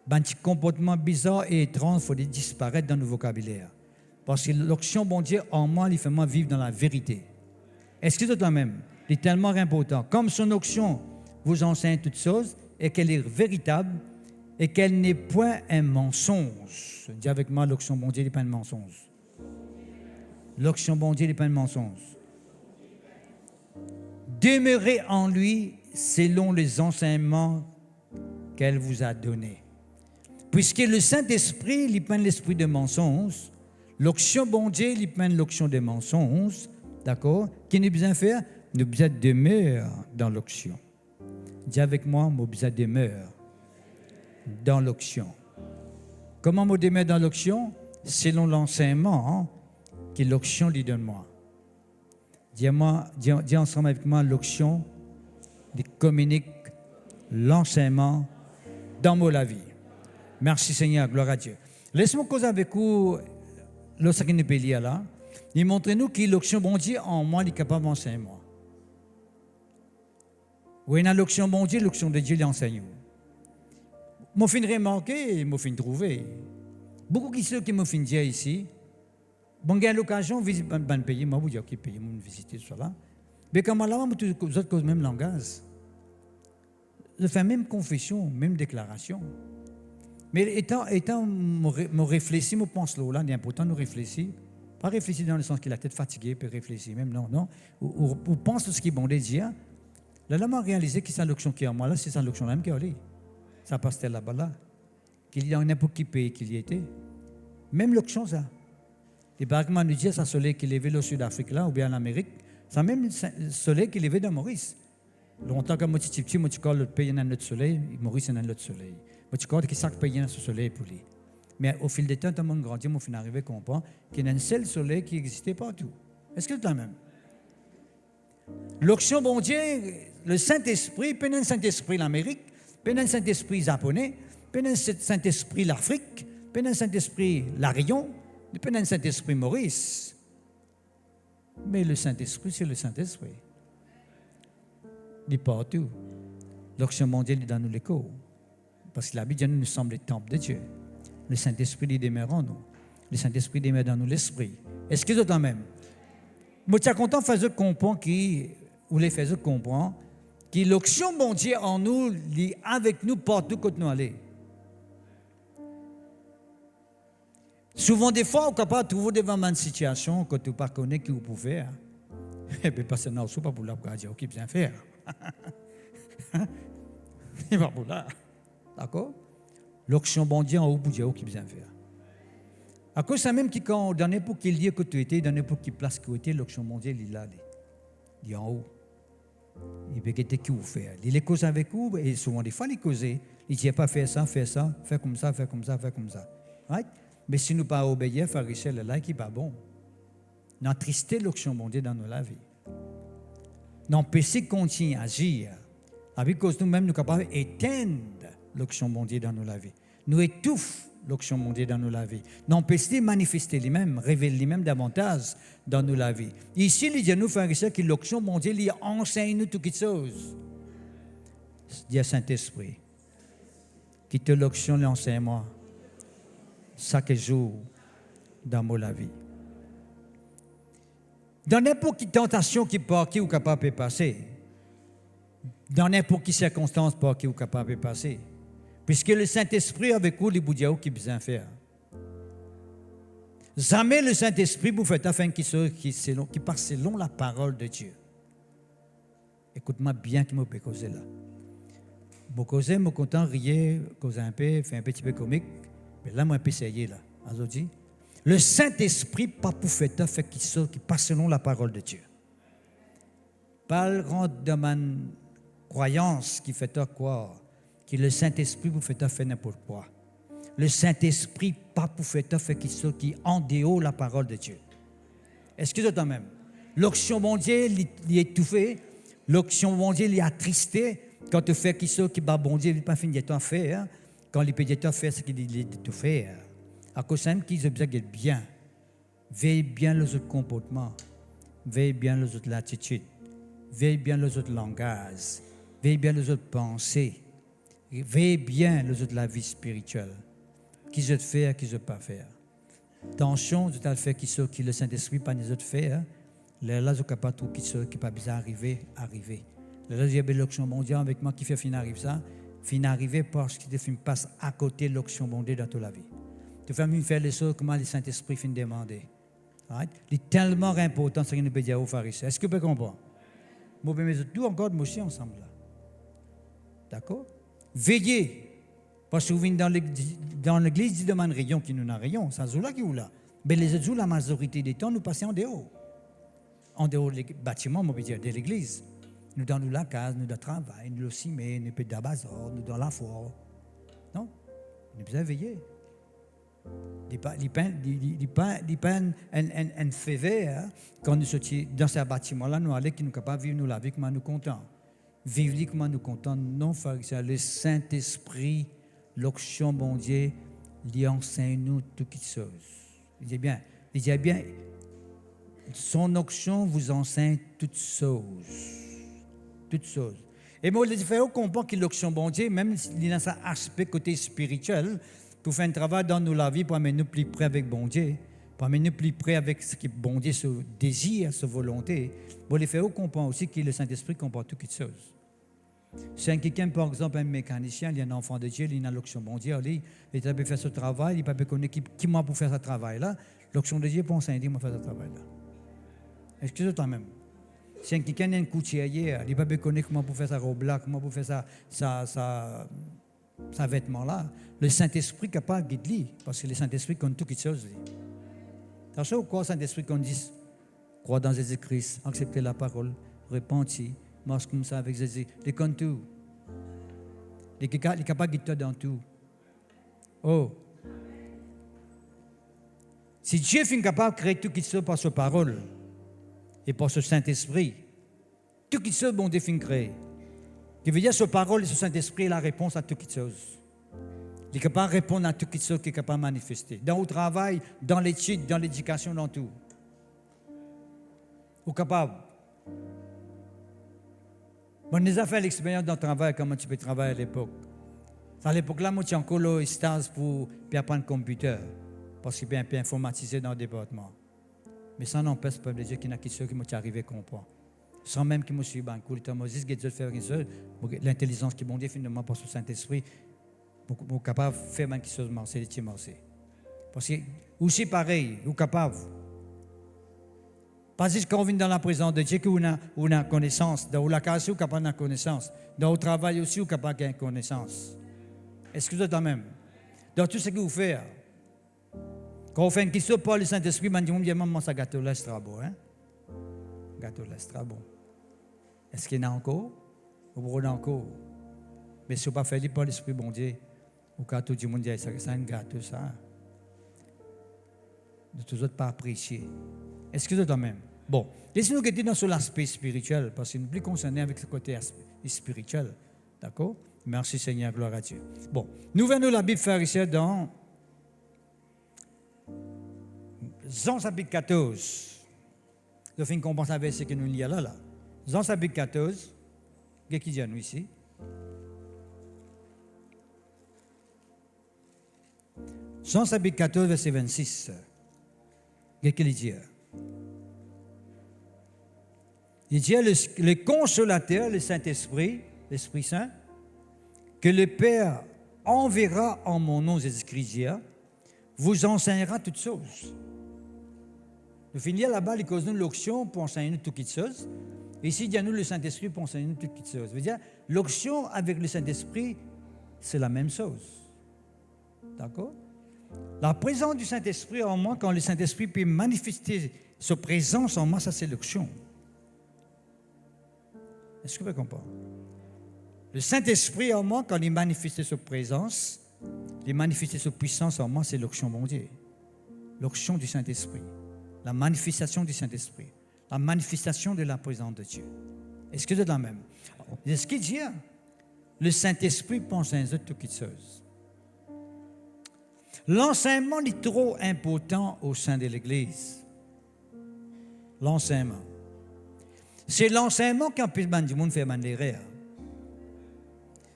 Un petit comportement bizarre et étrange, il faut disparaître dans nos vocabulaire. Parce que l'onction bon Dieu, en moi, il fait moi vivre dans la vérité. Est-ce que c'est la même? Il est tellement important. Comme son onction vous enseigne toutes choses et qu'elle est véritable et qu'elle n'est point un mensonge. Dis avec moi, l'onction bon Dieu n'est pas un mensonge. L'onction bon Dieu n'est pas un mensonge. Demeurez en lui selon les enseignements qu'elle vous a donnés. Puisque le Saint-Esprit, il peint l'esprit de mensonge, l'onction bon Dieu, il peint l'onction de mensonge, d'accord? Qu'est-ce que nous besoin faire? Nous besoin demeurer dans l'onction. Dis avec moi, nous besoin demeurer dans l'onction. Comment nous demeure dans l'onction? selon l'enseignement que l'onction lui donne moi. Dis ensemble avec moi, l'onction qui communique l'enseignement dans la vie. Merci Seigneur, gloire à Dieu. Laisse-moi causer avec vous, lorsque nous payons là, il montre-nous que l'onction bon Dieu en moi est capable d'enseigner moi. Oui, dans l'onction bon Dieu, l'onction de Dieu l'enseigne. Moi, je finis remarquer, moi, je finis trouver. Beaucoup de ceux qui m'ont fait dire ici, bon, j'ai l'occasion de visiter un pays, moi, je dis pays, je visiter cela. Mais comme là, vous êtes le même langage. Je fais même confession, même déclaration. Mais étant me réfléchir, je pense là, il est important de réfléchir. Pas réfléchir dans le sens qu'il a la tête fatiguée, puis réfléchir même, non. Ou pense ce qui est bon de dire. Là, je m'a réalisé que c'est l'onction qui est en moi, là, c'est ça l'onction même qui est allée. Ça passe là-bas, là. Qu'il y a n'importe quel pays qu'il y était. Même l'onction, ça. Les barquements nous disent, ça soleil qui est levé au Sud-Afrique, là, ou bien en Amérique, c'est même le soleil qui est levé dans Maurice. Longtemps que moi, petit, moi, tu connais l'autre pays, dans notre soleil, Maurice, dans l'autre soleil. Moi, tu connais que chaque pays a ce soleil pour lui. Mais au fil du temps, tout le monde grandit, moi, je suis arrivé à comprendre qu'il y a un seul soleil qui existait partout. Est-ce que c'est la même? L'onction, bon Dieu, le Saint-Esprit, pas un Saint-Esprit l'Amérique, pas un Saint-Esprit japonais, pas un Saint-Esprit l'Afrique, pas un Saint-Esprit la Réunion, pas un Saint-Esprit Maurice. Mais le Saint-Esprit, c'est le Saint-Esprit. Il est partout. L'onction mondiale est dans nous l'écho. Parce que la Bible nous semble le temple de Dieu. Le Saint-Esprit il demeure en nous. Le Saint-Esprit demeure dans nous l'Esprit. Est-ce que c'est la même? Moi, je suis content de faire comprendre ou les faire comprendre que l'onction bon Dieu en nous, est avec nous partout où nous allons. Souvent, des fois, on est capable de trouver devant une situation que tu ne connais pas qui vous pouvez faire. Eh bien, parce que non, ce n'est pas pour là pour dire qui bien faire. Il va pour là. D'accord? L'onction bon Dieu en haut pour dire qui bien faire. À cause ça même qui quand dans n'importe quel lieu que tu étais, dans n'importe quelle place que tu étais, l'onction mondiale il est là, il est en haut. Il peut quitter qui vous fait. Il est cause avec vous et souvent des fois il cause. Il dit pas faire ça, fais comme ça, fais comme ça, fais comme ça. Right? Mais si nous pas obéir, faire richesse là qui pas bon. N'entrister l'onction mondiale dans nos vie. N'empêcher continuer à agir. Avec cause nous-mêmes nous capables d'éteindre l'onction mondiale dans nos vie. Nous étouffons l'onction mondiale dans nos vie. N'empêcher de manifester les-mêmes, révéler les-mêmes davantage dans nos vie. Ici, il dit à nous, frères et sœurs, que l'onction mondiale il enseigne nous toutes les choses. Dis Saint-Esprit, qui te l'onction l'enseigne-moi chaque jour dans ma vie. Dans n'importe quelle tentation qui ou capable de passer, dans n'importe quelle circonstance par qui ou capable de passer, puisque le Saint-Esprit avec vous, les boudiaos qui besoin faire. Jamais le Saint-Esprit vous fait afin qui passe selon la parole de Dieu. Écoute-moi bien qui me peut causer là. Mon causer, mon content, rier, causer un peu, fait un petit peu comique, mais là, moi, un peu essayé là. Aujourd'hui, le Saint-Esprit pas pour faire afin qui passe selon la parole de Dieu. Pas le grand de ma croyance qui fait croire que le Saint-Esprit vous fait faire n'importe quoi. Le Saint-Esprit pas pour faire faire qui en dehors la parole de Dieu. Est-ce que c'est quand même? L'onction mondiale il est étouffé, l'onction mondiale il est attristé quand tu fais qui bat bon Dieu il pas fini de faire. Quand les pédiateurs font ce qu'il dit de tout faire. À cause de qu'ils observent bien, veille bien les autres comportements, veille bien les autres attitudes, veille bien les autres langages, veille bien les autres pensées, veille bien les autres la vie spirituelle. Qui se faire, qui se pas faire. Attention, tout à fait qui le Saint-Esprit pas les autres faire. Là, je capable tout qui pas besoin arriver. Là, j'ai bien l'onction mondiale avec moi qui fait fin arrive ça. Fin arriver parce que tu passes à côté de l'onction mondiale dans toute la vie. Tu fais mieux faire les choses comment le Saint-Esprit fin demander. Right? C'est tellement important ce que nous peut dire aux pharisiens. Est-ce que vous pouvez comprendre? Moi, je vais tout encore de aussi ensemble là. D'accord? Veillez. Parce que vous venez dans l'église, il demande rayon qui nous n'a rayon. Ça joue là qui ou là. Mais les autres jours, la majorité des temps, nous passons en dehors. En dehors des bâtiments, on peut dire, de l'église. Nous dans la case, nous dans le travail, nous aussi, mais nous dans le bazar, nous dans la foire. Non? Nous devons veiller. Il peint un fait vert quand nous sommes dans ce bâtiment-là, nous allons qui nous capables de vivre nous la vie comme nous contents. Vivre comme nous contents, non, frère, le Saint-Esprit, l'onction, bon Dieu, il enseigne nous toutes choses. Il dit bien, son onction vous enseigne toutes choses. Toutes choses. Et moi, il faut comprendre que l'onction, bon Dieu, même s'il y a un aspect côté spirituel, pour faire un travail dans nos vies, pour amener nous plus près avec bon Dieu, pour amener nous plus près avec ce que bon Dieu se désire, sa volonté. Bon, il faut comprendre aussi que le Saint-Esprit comprend toutes les choses. Si quelqu'un, par exemple, un mécanicien, il y a un enfant de Dieu, il a l'onction bon Dieu, il peut faire ce travail, il peut connaître qui m'a pour faire ce travail-là. L'onction de Dieu pense à dire, moi faire ce travail-là. Excusez-toi même. Si quelqu'un a un couturier, il peut connaître comment pour faire sa robe-là, comment pour faire sa vêtement-là. Le Saint-Esprit est capable de guider, parce que le Saint-Esprit connaît toutes les choses. Tu sais quoi, le Saint-Esprit qu'on dit? Croire dans Jésus-Christ, accepter la parole, repentir, marche comme ça avec Jésus. Il connaît tout. Il est capable de guider dans tout. Oh! Si Dieu est capable de créer tout ce qui par sa parole et par ce Saint-Esprit, tout ce qui bon Dieu fait créer. Qui veut dire sa parole et ce Saint-Esprit est la réponse à toutes les choses. Il est capable de répondre à toutes les choses qu'il est capable de manifester. Dans le travail, dans l'étude, dans l'éducation, dans tout. Il est capable. On nous a fait l'expérience dans le travail, comment tu peux travailler à l'époque. À l'époque-là, moi, j'ai encore le stage pour apprendre le computer. Parce qu'il est un peu informatisé dans le département. Mais ça n'empêche pas de dire qu'il y a quelque chose qui m'est arrivé à comprendre. Sans même que je suis dans le cours, l'intelligence qui est bon Dieu, finalement, par le Saint-Esprit, pour être capable de faire quelque chose de marcher, de marcher. Parce que, aussi pareil, vous êtes capable. Parce que quand on vient dans la présence de Dieu, on a connaissance. Dans la casa, vous êtes capable de connaissance. Dans le travail aussi, vous êtes capable de connaissance. Est-ce que vous êtes même? Dans tout ce que vous faites, quand on fait une question par le Saint-Esprit, on dit, maman, ça gâteau-là, c'est très bon. Hein? Gâteau-là, c'est très bon. Est-ce qu'il y en a encore? Ou il y en a encore? Mais si on ne pas fait par l'Esprit bon Dieu, au gâteau du monde, c'est un gâteau, ça. De tous autres, pas apprécié. Est-ce que vous êtes même? Bon, laissez-nous quitter dans l'aspect spirituel, parce que nous sommes plus concernés avec ce côté spirituel. D'accord? Merci Seigneur, gloire à Dieu. Bon, nous venons la Bible faire ici dans Jean chapitre 14. Je finis de comprendre avec ce que nous lisons là. Jean chapitre 14. Qu'est-ce qu'il dit à nous ici? Jean chapitre 14, verset 26. Qu'est-ce qu'il dit? Il dit le consolateur, le Saint-Esprit, l'Esprit Saint, que le Père enverra en mon nom, Jésus-Christ, vous enseignera toutes choses. Nous finissons là-bas, il cause nous l'onction pour enseigner toutes les choses. Ici, il y a nous le Saint-Esprit pour enseigner toutes les choses. Ça veut dire, l'onction avec le Saint-Esprit, c'est la même chose. D'accord? La présence du Saint-Esprit en moi, quand le Saint-Esprit peut manifester sa présence en moi, ça c'est l'onction. Est-ce que vous comprenez? Le Saint-Esprit en moi, quand il manifeste sa présence, il manifeste sa puissance en moi, c'est l'onction bon Dieu. L'onction du Saint-Esprit. La manifestation du Saint-Esprit. La manifestation de la présence de Dieu. Est-ce que c'est la même? Est-ce qu'il dit? Le Saint-Esprit pense à toutes les choses. L'enseignement est trop important au sein de l'Église. L'enseignement. C'est l'enseignement qui empêche du monde de faire l'erreur.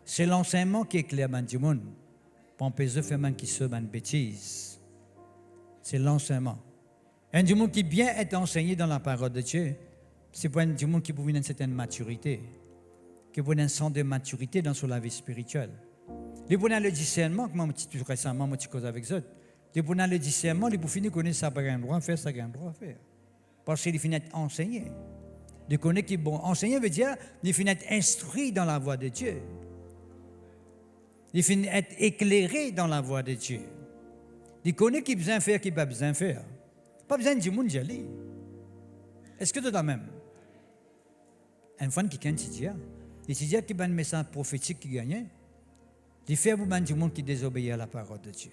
C'est l'enseignement qui éclaire du monde pour empêcher de faire une bêtise. C'est l'enseignement. Un du monde qui bien est enseigné dans la parole de Dieu, c'est pour un du monde qui peut avoir une certaine maturité, qui peut avoir un sens de maturité dans la vie spirituelle. Les pour le discernement, comme tout récemment, je cause avec eux. Les pour le discernement, les pour finir connaître ça, pas un droit à faire, ça, un droit à faire. Parce qu'il finit être enseigné. De connaître qui bon. Enseigné veut dire, il finit être instruit dans la voie de Dieu. Il finit être éclairé dans la voie de Dieu. Il connaît qui besoin de faire, qui n'a pas besoin de faire. Pas besoin du monde d'y aller. Est-ce que tu as même? Un fois qui est étudiant qui a un message prophétique qui gagne, il fait beaucoup de monde qui désobéit à la parole de Dieu.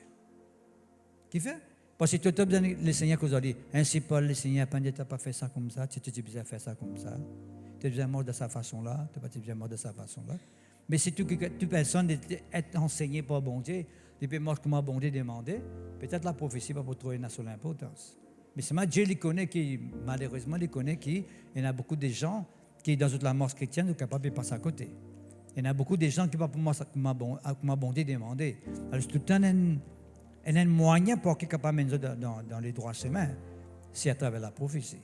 Qui fait? Parce que tu as besoin le Seigneur qui vous a dit, ainsi Paul, le Seigneur, tu n'as pas fait ça comme ça, tu as besoin de faire ça comme ça. Tu as besoin de mort de sa façon-là, tu n'as pas besoin de mort de sa façon-là. Mais si toute personne est enseignée par bon Dieu, depuis moi, comment bon Dieu demander, peut-être la prophétie va pas trouver une seule importance. Mais c'est moi, Dieu les connaît, qui, malheureusement, les connaît, il y en a beaucoup de gens qui, dans toute la mort chrétienne, sont capables de passer à côté. Il y en a beaucoup de gens qui ne peuvent pas comment bon Dieu demander. Alors, tout le temps, il y a un moyen pour qu'ils soient capables de mettre dans les droits chemins, c'est à travers la prophétie.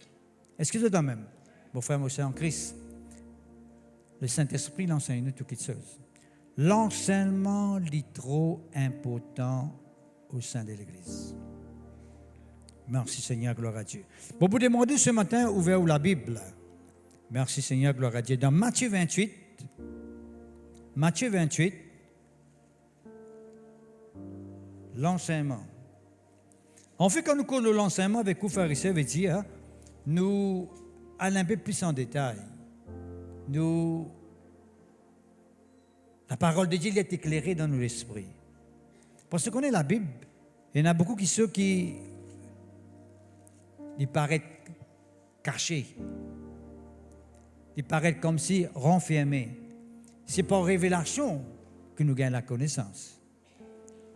Est-ce que c'est quand même, mon frère, mon en Christ, le Saint-Esprit l'enseigne nous toutes les choses. L'enseignement est trop important au sein de l'Église. Merci Seigneur, gloire à Dieu. Bon, vous demandez ce matin, ouvert la Bible. Merci Seigneur, gloire à Dieu. Dans Matthieu 28, l'enseignement. En fait, quand nous connaissons l'enseignement avec vous, pharisiens, veut dire, nous allons un peu plus en détail. La parole de Dieu est éclairée dans nos esprits. Parce qu'on est la Bible, il y en a beaucoup qui ils paraissent cachés. Ils paraissent comme si renfermés. C'est par révélation que nous gagnons la connaissance.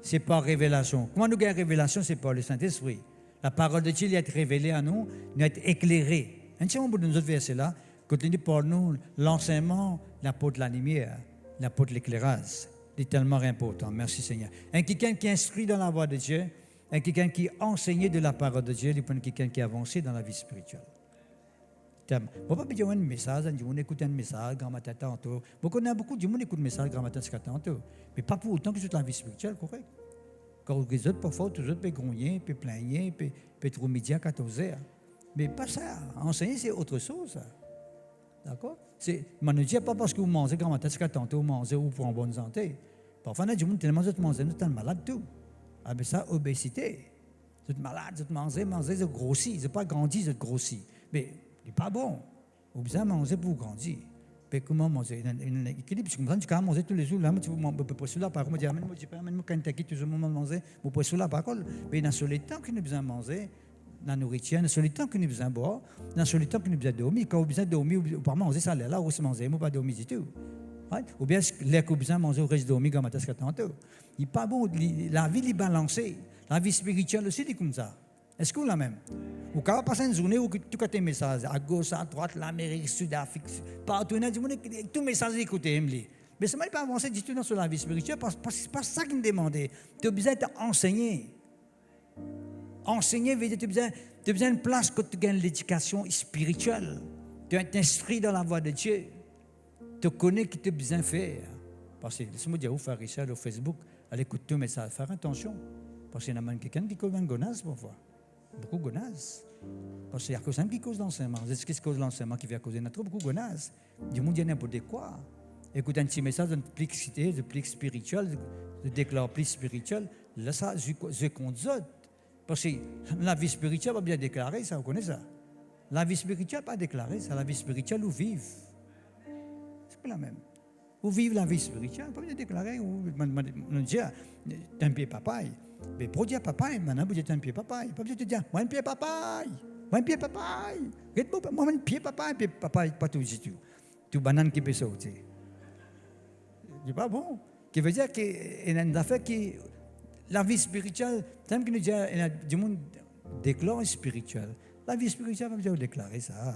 C'est par révélation. Comment nous gagnons la révélation? C'est par le Saint-Esprit. La parole de Dieu est révélée à nous, nous est éclairée. Un petit moment de nos autres versets-là, quand il dit pour nous, l'enseignement, l'apôtre de la lumière, l'apôtre de l'éclairage, c'est tellement important. Merci Seigneur. Un quelqu'un qui instruit dans la voie de Dieu, un quelqu'un qui enseigne de la parole de Dieu, il est quelqu'un qui a avancé dans la vie spirituelle. On ne va pas dire un message, on écoute un message, grand matin tantôt. Beaucoup de monde écoute un message, grand matin tantôt. Mais pas pour autant que c'est la vie spirituelle, correct. Quand les autres, parfois, tous les autres peuvent grogner, peuvent plaigner, peuvent trouver midi à 14 heures. Mais pas ça. Enseigner, c'est autre chose. D'accord? On ne dit pas parce que vous mangez grand matin tantôt, vous mangez ou pour en bonne santé. Parfois, on a du monde tellement de manger, nous sommes malades tout. Ah, mais ça, obésité. Vous êtes malade, vous êtes mangé, vous êtes grossi. Vous n'êtes pas grandi, vous êtes grossi. Mais ce n'est pas bon. Vous avez besoin de manger pour grandir. Mais comment manger? Il y a un équilibre. Tu comprends? Tu peux manger tous les jours. Là, tu peux pas sur la parole. Je dis, amène-moi Kentucky, tu as moment de manger. Vous pouvez sur la parole. Mais il y a sur le temps qu'il a besoin de manger, la nourriture, il y a sur le temps qu'il a besoin de boire, il y a sur le temps qu'il a besoin de dormir. Quand vous avez besoin de dormir, vous ne pas manger ça là, vous se manger, vous ne pas dormir du tout. Ou bien, les que vous avez besoin de manger, vous restez dormir comme à tantôt. Il n'est pas bon. La vie est balancée. La vie spirituelle aussi, c'est comme ça. Est-ce que vous la même? Vous pouvez passer une journée où tu as tes messages, à gauche, à droite, l'Amérique, Sud-Afrique, partout, tous les messages écoutés. Mais ça ne m'a pas avancé du tout dans la vie spirituelle parce que ce n'est pas ça qu'il me demandait. Tu as besoin d'être enseigné. Enseigner veut dire que tu as besoin d'une place que tu gagnes l'éducation spirituelle. Tu es instruit dans la voie de Dieu. Tu connais ce que tu as besoin de faire. Parce que, laisse-moi dire, vous pharisiens, au Facebook, allez écouter tous les messages, faire attention. Parce qu'il y en a quelqu'un qui cause un gonasse parfois. Beaucoup de gonasse. Parce qu'il y a quelqu'un qui cause l'enseignement. C'est ce qui cause l'enseignement qui vient causer notre beaucoup de gonasse. Du monde, il y a n'importe quoi. Écoute un petit message de plexité, de plex spirituel, de déclare plus spirituel. Là, ça, je compte autres. Parce que la vie spirituelle va bien déclarer, ça, vous connaissez ça. La vie spirituelle pas déclarée, c'est la vie spirituelle où vivre. C'est pas la même. Où vivre la vie spirituelle, pas bien déclarer. On dit, t'as un pied papaye. Mais pour dire papaye, maintenant, vous dites un pied papaye. Pas besoin de dire, moi un pied papaye. Moi un pied papaye. Moi un pied papaye, pied papaye, pas tout du tout. Tout banane qui peut sauter. C'est pas bon. Qui veut dire qu'il y a une affaire qui. La vie spirituelle, tant que nous disons, il y a du monde déclare spirituel. La vie spirituelle, on va dire déclarer ça.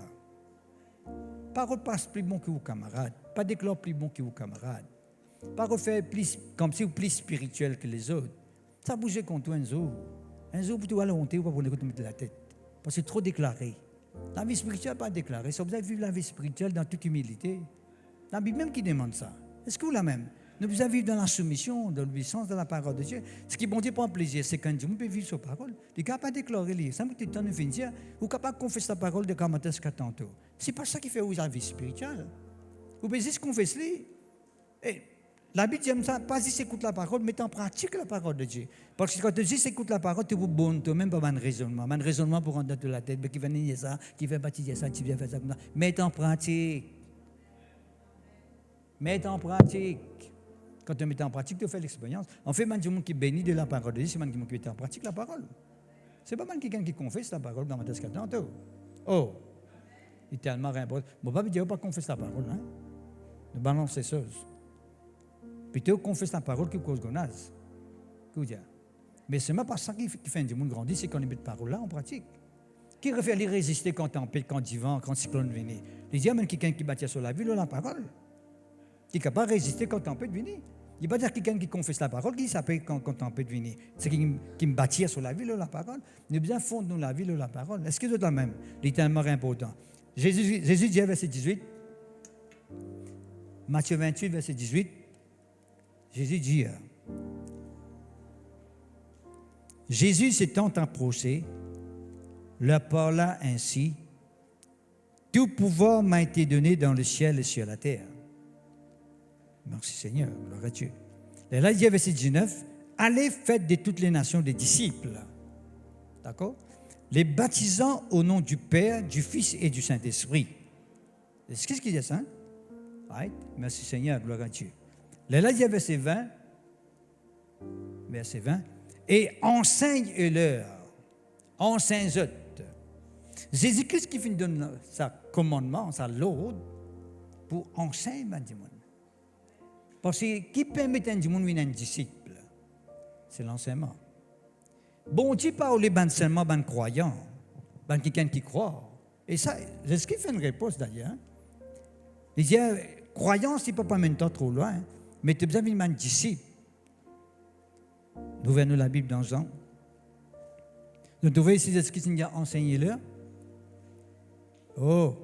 Parole passe plus bon que vos camarades. Pas déclare plus bon que vos camarades. Parole fait plus, comme si vous plus spirituel que les autres. Ça bouge contre un jour. Un jour, vous devez honter ou pas pour ne pas mettre la tête. Parce que c'est trop déclaré. La vie spirituelle n'est pas déclarée. Ça vous avez vivre la vie spirituelle dans toute humilité. La Bible même qui demande ça. Est-ce que vous la même? Nous devons vivre dans la soumission, dans l'obéissance de la parole de Dieu. Ce qui bon Dieu prend plaisir, c'est quand Dieu peut vivre sa parole. Il est capable de déclarer. Ça me dit tant de finir. Ou capable de confesser la parole de Kamatas Katanto. C'est pas ça qui fait la vie spirituelle. Vous pouvez juste confesser. La Bible dit ça, pas juste écoute la parole, mais en pratique la parole de Dieu. Parce que quand tu dis écoute la parole, tu es bon, tu même pas un raisonnement. Un raisonnement pour rentrer dans la tête, mais qui va nier ça, qui va baptiser ça, qui va faire ça comme ça. Mets en pratique. Mets en pratique. Quand tu mets en pratique, tu fais l'expérience. En fait, man, du monde qui bénit de la parole de Dieu, c'est man qui met en pratique la parole. C'est pas man quelqu'un qui confesse la parole dans ma tête tantôt. Oh, il est tellement important. Mon papa dit pas confesse la parole, hein. Ne balance ces choses. Plutôt confesse la parole que cause gonaz. Mais c'est même pas ça qui fait du monde grandir, c'est qu'on met cette parole-là en pratique. Qui refait les résister quand tempête, quand divan, quand cyclone vient. Il dit, même quelqu'un qui bâtit sur la ville, la parole. Qui est capable de résister quand tempête vient. Il ne va pas dire quelqu'un qui confesse la parole, qui s'appelle quand tempête vient. C'est qui me bâtit sur la ville, la parole. Nous bien fondons la ville, la parole. Est-ce que c'est la même? C'est tellement important. Jésus dit, verset 18, Matthieu 28, verset 18, Jésus dit, Jésus s'étant approché, leur parla ainsi, tout pouvoir m'a été donné dans le ciel et sur la terre. Merci Seigneur, gloire à Dieu. Et là, il dit, verset 19, allez, faites de toutes les nations des disciples. D'accord? Les baptisant au nom du Père, du Fils et du Saint-Esprit. Qu'est-ce qu'il dit ça? Right? Merci Seigneur, gloire à Dieu. Là, il y a verset 20. Verset 20. Et enseigne-leur. Enseigne-eux. Jésus-Christ qui finit donner sa commandement, sa l'ordre, pour enseigner du monde. Parce que qui permet à du monde d'être un disciple? C'est l'enseignement. Bon Dieu parle seulement de croyants, de quelqu'un qui croit. Et ça, c'est ce qui fait une réponse d'ailleurs. Il dit, croyance, c'est pas en même temps trop loin, mais tu as besoin d'un disciple. Nous ouvrons la Bible dans Jean. Nous trouvons ici ce qui dit enseignez-leur. Oh!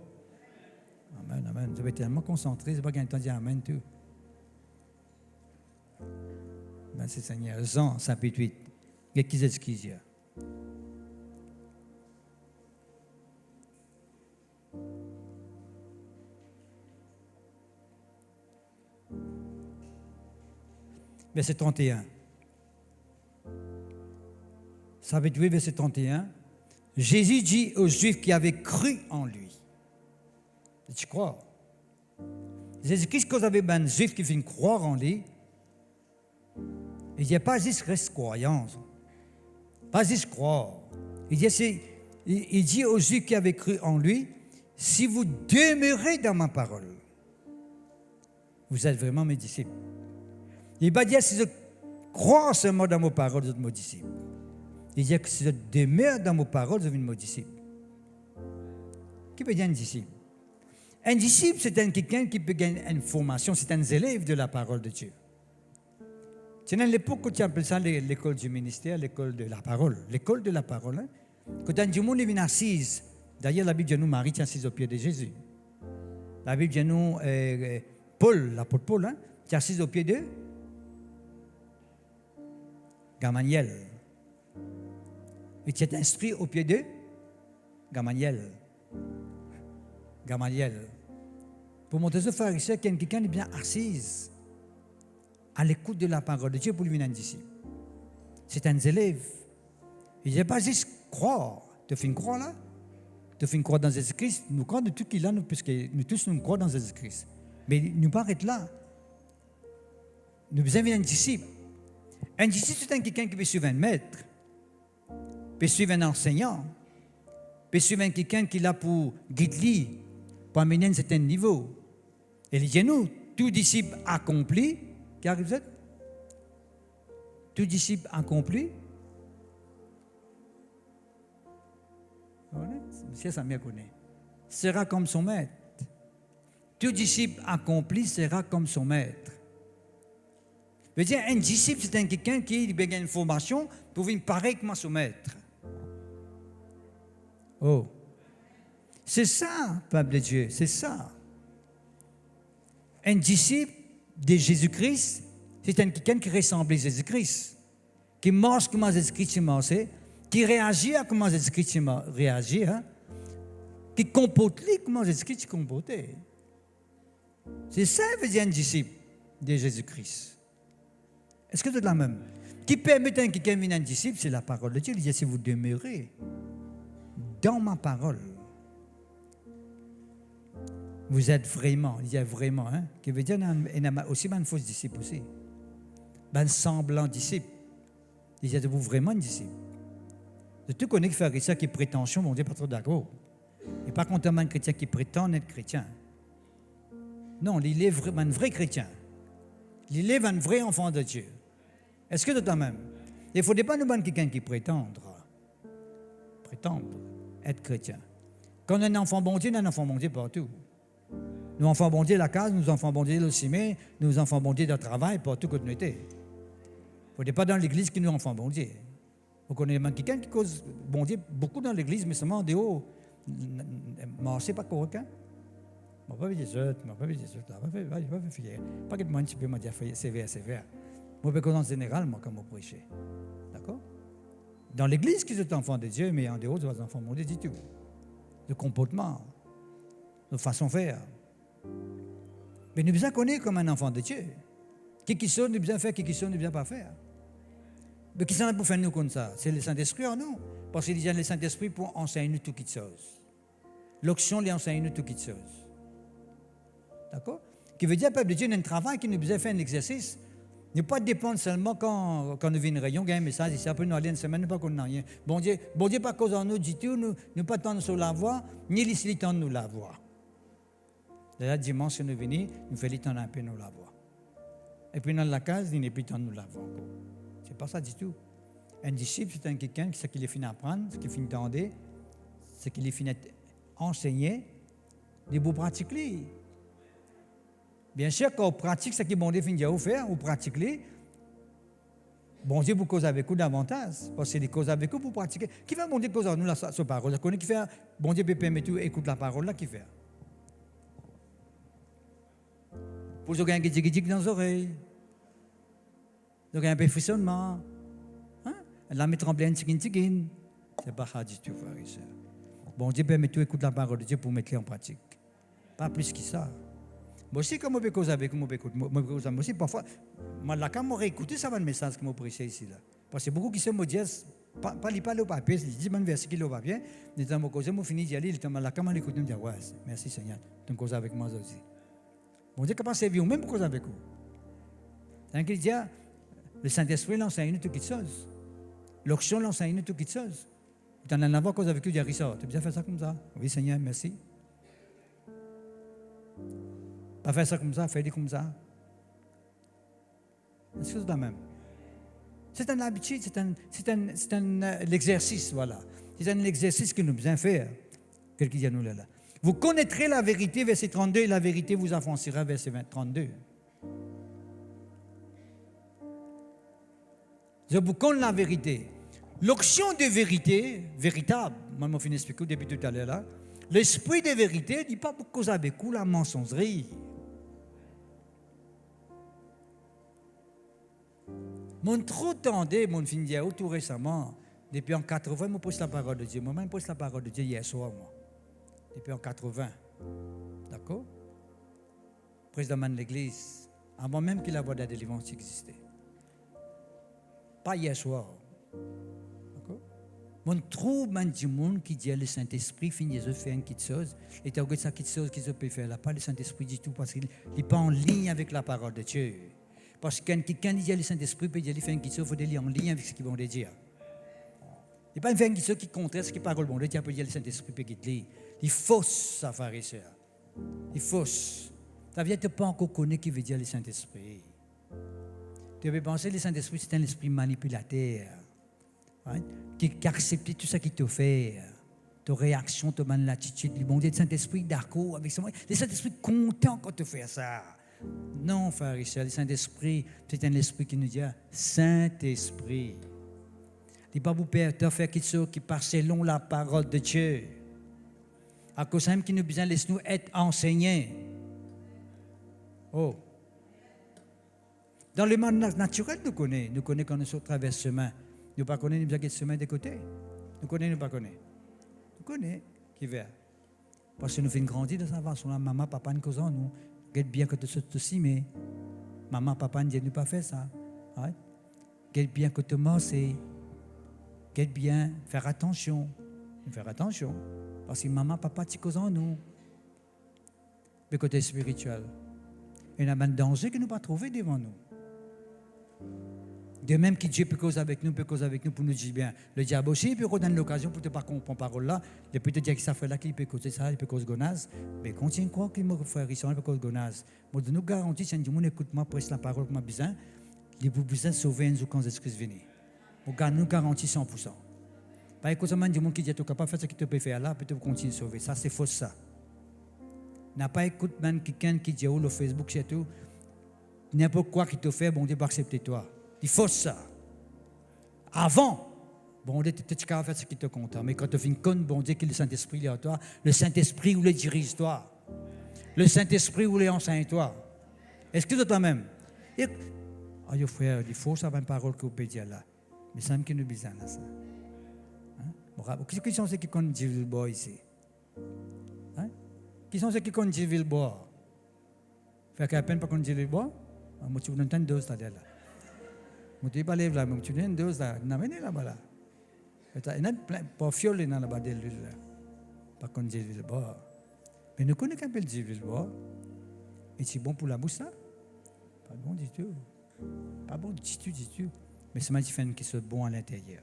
Amen, amen. Vous êtes tellement concentré, c'est pas qu'un temps de dire amen tout. Merci Seigneur. Jean, chapitre 8. Qu'est-ce qu'il dit? Verset 31. Chapitre 8, verset 31. Jésus dit aux Juifs qui avaient cru en lui. Tu crois? Jésus-Christ, quand vous avez un Juif qui vient croire en lui, il n'y a pas juste reste croyance, pas juste croire. Il dit aux Juifs qui avaient cru en lui, si vous demeurez dans ma parole, vous êtes vraiment mes disciples. Il ne va pas dire si je crois seulement dans mes paroles, vous êtes mes disciples. Il dit que si je demeure dans mes paroles, vous êtes mes disciples. Qui peut dire un disciple? Un disciple, c'est quelqu'un qui peut gagner une formation, c'est un élève de la parole de Dieu. C'est à l'époque où tu appelles ça l'école du ministère, l'école de la parole. L'école de la parole. Hein? Quand un du monde est assise, d'ailleurs la Bible dit nous Marie est assise au pied de Jésus. La Bible dit nous Paul, l'apôtre Paul, hein, est assise au pied de Gamaliel. Et tu es instruit au pied de Gamaliel. Pour montrer aux pharisiens qu'il y a quelqu'un qui est bien assise à l'écoute de la parole de Dieu pour lui venir un disciple. C'est un élève. Il n'est pas juste croire. Tu fais une croix là? Tu fais une croix dans Jésus-Christ. Nous croyons de tout qu'il a, puisque nous tous nous croyons dans Jésus-Christ. Mais nous pas être là. Nous besoin d'un disciple. Un disciple, c'est quelqu'un qui peut suivre un maître, peut suivre un enseignant, peut suivre quelqu'un qui est là pour guider, pour amener à un certain niveau. Et il dit nous, tout disciple accompli, qui arrive vous êtes? Tout disciple accompli. Monsieur Samia connaît. Sera comme son maître. Tout disciple accompli sera comme son maître. Je veux dire, un disciple, c'est quelqu'un qui a une formation pour venir pareil comme son maître. Oh. C'est ça, peuple de Dieu, c'est ça. Un disciple de Jésus-Christ, c'est quelqu'un qui ressemble à Jésus-Christ, qui marche comme Jésus-Christ marchait, qui réagit à comment Jésus-Christ réagit, hein? Qui comporte comme Jésus-Christ comportait. C'est ça, veut dire un disciple de Jésus-Christ. Est-ce que c'est la même? Qui permet à quelqu'un de devenir un disciple, c'est la parole de Dieu. Il dit, si vous demeurez dans ma parole, vous êtes vraiment, il y a vraiment, hein, qui veut dire aussi un faux disciple aussi. ben semblant disciple. Ils êtes-vous vraiment disciple? De tout connaître faire ça qui est prétention, mon Dieu, pas trop d'accord. Et pas contre un chrétien qui prétend être chrétien. Non, il est un vrai chrétien. Il est un vrai enfant de Dieu. Est-ce que de toi-même? Il ne faudrait pas nous demander quelqu'un qui prétendre être chrétien. Quand on est un enfant bon Dieu, on est un enfant bon Dieu partout. Nous enfants bon Dieu la case, nous enfants bon Dieu le cimé, nous enfants bon Dieu de travail, partout que nous étions. Il ne faudrait pas dans l'église que nous enfants bon Dieu. Vous connaissez quelqu'un qui cause bon Dieu beaucoup dans l'église, mais seulement en dehors. Marcher pas correct. Je ne vais pas dire ça, je ne vais pas dire ça, je ne vais pas faire. Pas que moi, tu peux me dire sévère. Moi, je peux en général, moi, comme je prêche. D'accord? Dans l'église, qui sont enfants de Dieu, mais en dehors, les enfants bon Dieu, du tout. De comportement, de façon de faire. Mais nous devons connaître comme un enfant de Dieu. Qui sont, nous devons faire, qui sont, nous devons pas faire. Mais qui sont pour faire nous comme ça? C'est le Saint-Esprit ou non? Parce qu'il y a le Saint-Esprit pour enseigner nous toutes choses. L'onction lui enseigne nous toutes choses. D'accord? Qui veut dire, le peuple de Dieu, il y a un travail qui nous besoin faire un exercice. Ne pas dépendre seulement quand nous venons une réunion, il y a un message ici, après nous aller une semaine, pas qu'on n'a rien. Bon Dieu, pas cause en nous du tout, nous pas tendre sur la voie, ni les tendre nous la voie. Là, dimanche, nous venons, nous faisons tendre un peu nous la voie. Et puis dans la case, il n'est plus tendre nous la voie encore. C'est pas ça du tout. Un disciple, c'est quelqu'un qui sait qu'il est fini d'apprendre, ce qu'il est fini d'entendre, ce qu'il est fini d'enseigner, de vous pratiquer. Bien sûr, quand on pratique ce que bon Dieu finit à faire, on pratique. Bon Dieu vous cause avec vous davantage, parce que c'est des causes avec vous pour pratiquer. Qui fait bon Dieu cause avec nous sa parole? Qui fait bon Dieu peut permettre tout, écoute la parole là, qui fait? Pour ceux qui ont un guidic dans les oreilles, ceux qui ont un peu frissonnement, la mettre en pleine tikin. C'est pas ça du tout, frère et sœur. Bon Dieu permet tout, écoute la parole de Dieu pour mettre en pratique. Pas plus que ça. Moi aussi, quand je peux causer avec vous, moi aussi, parfois, quand je écouté ça, le message que je prêchais ici. Là. Parce que beaucoup qui se me disent, pas le papier, ils disent, un verset qui est au papier, ils disent, je finis d'y aller, ils disent, quand je l'écoute, ils me disent, ouais, merci Seigneur, tu me causes avec moi aussi. Bon Dieu, capable de servir même pour causer avec vous. C'est qu'il dit, le Saint-Esprit l'enseigne toutes les choses. L'onction l'enseigne toutes les choses. Tu en as avoir cause avec vous, il dit, ça, tu as bien fait ça comme ça? Oui Seigneur, merci. Pas faire ça comme ça, faire comme ça. Est-ce que c'est la même? C'est une habitude, c'est un exercice, voilà. C'est un exercice que nous devons faire. Quelqu'un dit à nous là. Vous connaîtrez la vérité, verset 32, et la vérité vous affranchira, verset 32. Je vous connais la vérité. L'onction de vérité, véritable, moi je vais expliquer depuis tout à l'heure là, l'esprit de vérité ne dit pas pour cause avec vous la mensongerie. Mon trop tendait, mon fin d'hier, tout récemment, depuis en 80, je pose la parole de Dieu. Moi-même, je pose la parole de Dieu hier soir, moi. Depuis en 80. D'accord? Président de l'église, avant même que la voie de la délivrance existait. Pas hier soir. D'accord? Mon trop du monde qui dit le Saint-Esprit finit de faire une petite chose. Et tu as ça petite chose qu'ils peuvent faire là. Pas le Saint-Esprit du tout, parce qu'il n'est pas en ligne avec la parole de Dieu. Parce que quand quelqu'un dit le Saint-Esprit, peut dire qu'il fait une chose, il faut aller en ligne avec ce qu'ils vont dire. Il n'est pas une chose qui contraire ce qui parle bon Dieu, il peut dire le Saint-Esprit peut dire. Il fausse ça, frère et sœur. Il fausse. Ça veut dire que tu n'as pas encore connu qui veut dire le Saint-Esprit. Tu peux penser que le Saint-Esprit, c'est un esprit manipulateur. Right? Qui accepte tout ça qui te fait. Ta réaction, ta l'attitude. Le bon Dieu, le Saint-Esprit, d'accord avec ça. Le Saint-Esprit content quand tu fais ça. Non, frère et sœur, le Saint-Esprit, c'est un esprit qui nous dit Saint-Esprit. Il n'est pas vous faire quelque chose qui part selon la parole de Dieu. À cause même qui nous besoin laisse nous être enseignés. Oh. Dans le monde naturel, nous connaissons quand nous traversons le chemin. Nous ne connaissons pas, nous avons le chemin de côté. Nous connaissons, nous ne connaissons pas. Nous connaissons qui vient. Parce que nous faisons grandir dans sa façon. Maman, papa, nous causons nous. Regarde bien que tu sois aussi, mais maman, papa ne disent pas faire ça. Ouais? Regarde bien que tu manges. Regarde bien, faire attention. Faire attention. Parce que maman, papa, tu causons nous. Le côté spirituel. Il y a un danger que nous ne pas trouver devant nous. De même que Dieu peut causer avec nous pour nous dire bien. Le diable aussi peut donner l'occasion pour ne pas comprendre parole là. Il peut te dire que ça fait là qu'il peut causer ça, il peut causer gonaz. Mais continue à croire qu'il m'a fait risson, il peut causer gonaz. Moi, de nous garantir, si on écoute moi, presse la parole que m'a besoin, il peut besoin de sauver nous quand Jésus-Christ vient. Nous garantit 100%. Pas écouter man du monde qui dit tu es capable de faire ce que tu peux faire là, peut-être continuer à sauver. Ça c'est faux ça. N'a pas écouté man quelqu'un qui dit le Facebook c'est tout. N'importe quoi qui te fait, bon Dieu va accepter toi. Il faut ça. Avant, bon Dieu, tu es capable de faire ce qui te compte. Mais quand tu fais une conne, bon Dieu, que le Saint-Esprit est en toi, le Saint-Esprit où le dirige toi, le Saint-Esprit où le enseigne toi. Est-ce que c'est toi-même? Ah, frère, il faut savoir une parole que vous pouvez dire là. Mais ça me nous besoin là ça. Hein? Qui sont ceux qui connaissent Gilles ici? Hein? Qui sont ceux qui connaissent Gilles Fait qu'à peine pas connaître Gilles moi tu vous entends deux là. Moi tu pas lève là, mais tu n'as deux là, n'amène là-bas là. Il y a plein pas fiole dans là-bas de l'huile là. Pas connaître Gilles mais nous connaissons qu'un peu Gilles et c'est bon pour la bouche ça? Pas bon du tout. Pas bon du tout. Mais c'est magnifique qui soit bon à l'intérieur.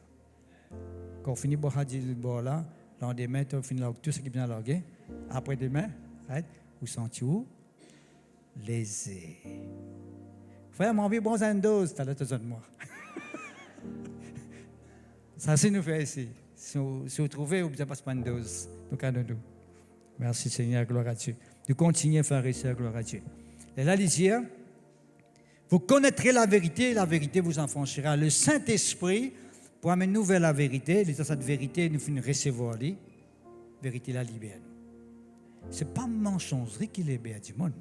Quand on finit de boire du bord là, lendemain, on finit tout ce qui vient à l'orgue. Après demain, vous sentez où? Lésé. Frère, mon vie, bon, une dose, tu as besoin de moi. Ça, c'est nous faire ici. Si vous trouvez, vous ne passez pas une dose. Donc, à nous. Merci Seigneur, gloire à Dieu. Nous continuons à faire ici, gloire à Dieu. Et là, lisière. Vous connaîtrez la vérité vous affranchira. Le Saint-Esprit, pour amener nous vers la vérité, cette vérité, nous finissons recevoir la vérité la libère. Ce n'est pas mensongerie qui libère du monde.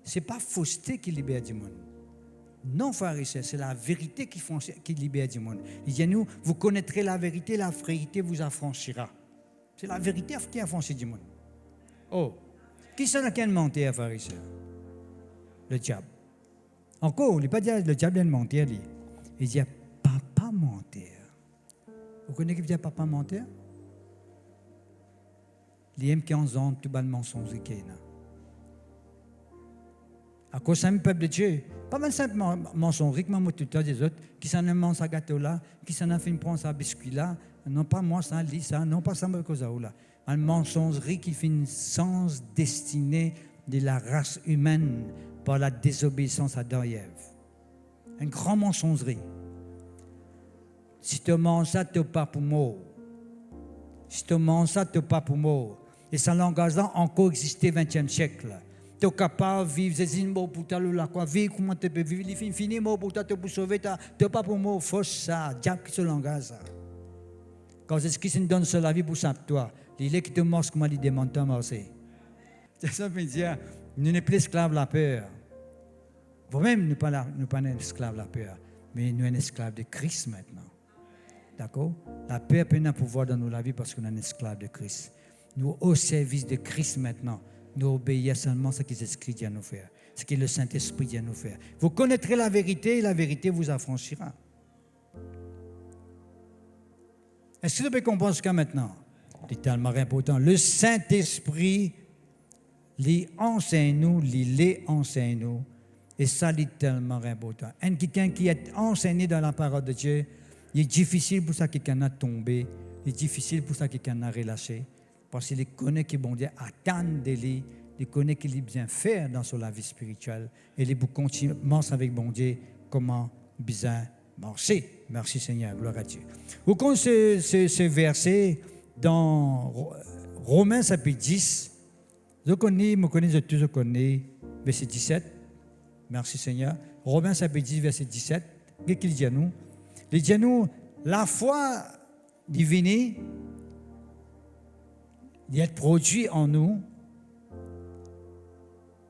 Ce n'est pas fausseté qui libère du monde. Non, frères et sœurs, c'est la vérité qui libère du monde. Il dit à nous, vous connaîtrez la vérité vous affranchira. C'est la vérité qui affranchit du monde. Oh, qui sont qui a mentir, frères et sœurs? Le diable. Encore, il ne pas dire le diable vient de mentir. Il dit papa mentir. Vous connaissez qui veut dire papa mentir? Il aime 15 ans, tout le mensonge qui est là. À cause d'un peuple de Dieu, pas mal simple mensongerie, comme tout le des autres, qui s'en mange sa gâteau là, qui s'en a fait prendre sa biscuit là, non pas moi, ça lit ça, non pas ça, mais cause là. Une mensongerie qui fait une sens destinée de la race humaine par la désobéissance à Adam et Ève. Une grande mensongerie. Si tu manges ça, tu n'as pas pour mot. Si tu manges ça, tu n'as pas pour mot. Et ça langage-là encore existé au XXe siècle. Tu es capable de vivre, c'est une mot pour ta la quoi, vivre, comment tu peux vivre, il finit mot pour toi, pour sauver, tu n'as pas pour mot, fausse ça, diable qui ce langage. Quand c'est ce qui se donne sur la vie pour ça, toi, il est qui te morce, comment il demande, toi, morcer. C'est ça veut dire, nous ne sommes plus esclaves de la peur. Vous-même, nous ne sommes pas esclaves de la peur, mais nous sommes esclaves de Christ maintenant. D'accord? La peur peut pas pouvoir dans nos vies parce qu'on est esclaves de Christ. Nous, au service de Christ maintenant, nous obéissons seulement ce qui est écrit à nous faire, ce que le Saint-Esprit dit à nous faire. Vous connaîtrez la vérité et la vérité vous affranchira. Est-ce que vous pouvez comprendre jusqu'à maintenant? C'est tellement important. Le Saint-Esprit les enseigne-nous, les enseigne-nous. Et ça, c'est tellement important. Un quelqu'un qui est enseigné dans la parole de Dieu, il est difficile pour ça quelqu'un a tombé, il est difficile pour ça quelqu'un a relâché, parce qu'il connaît que bon Dieu attend de lui, il connaît qu'il est bien faire dans sa vie spirituelle, et il commence avec bon Dieu comment bien marcher. Merci Seigneur, gloire à Dieu. Vous connaissez ce verset dans Romains chapitre 10. Je connais, verset 17. Merci Seigneur. Romains chapitre 10, verset 17. Qu'est-ce qu'il dit à nous? Il dit à nous, la foi divine, il est produit en nous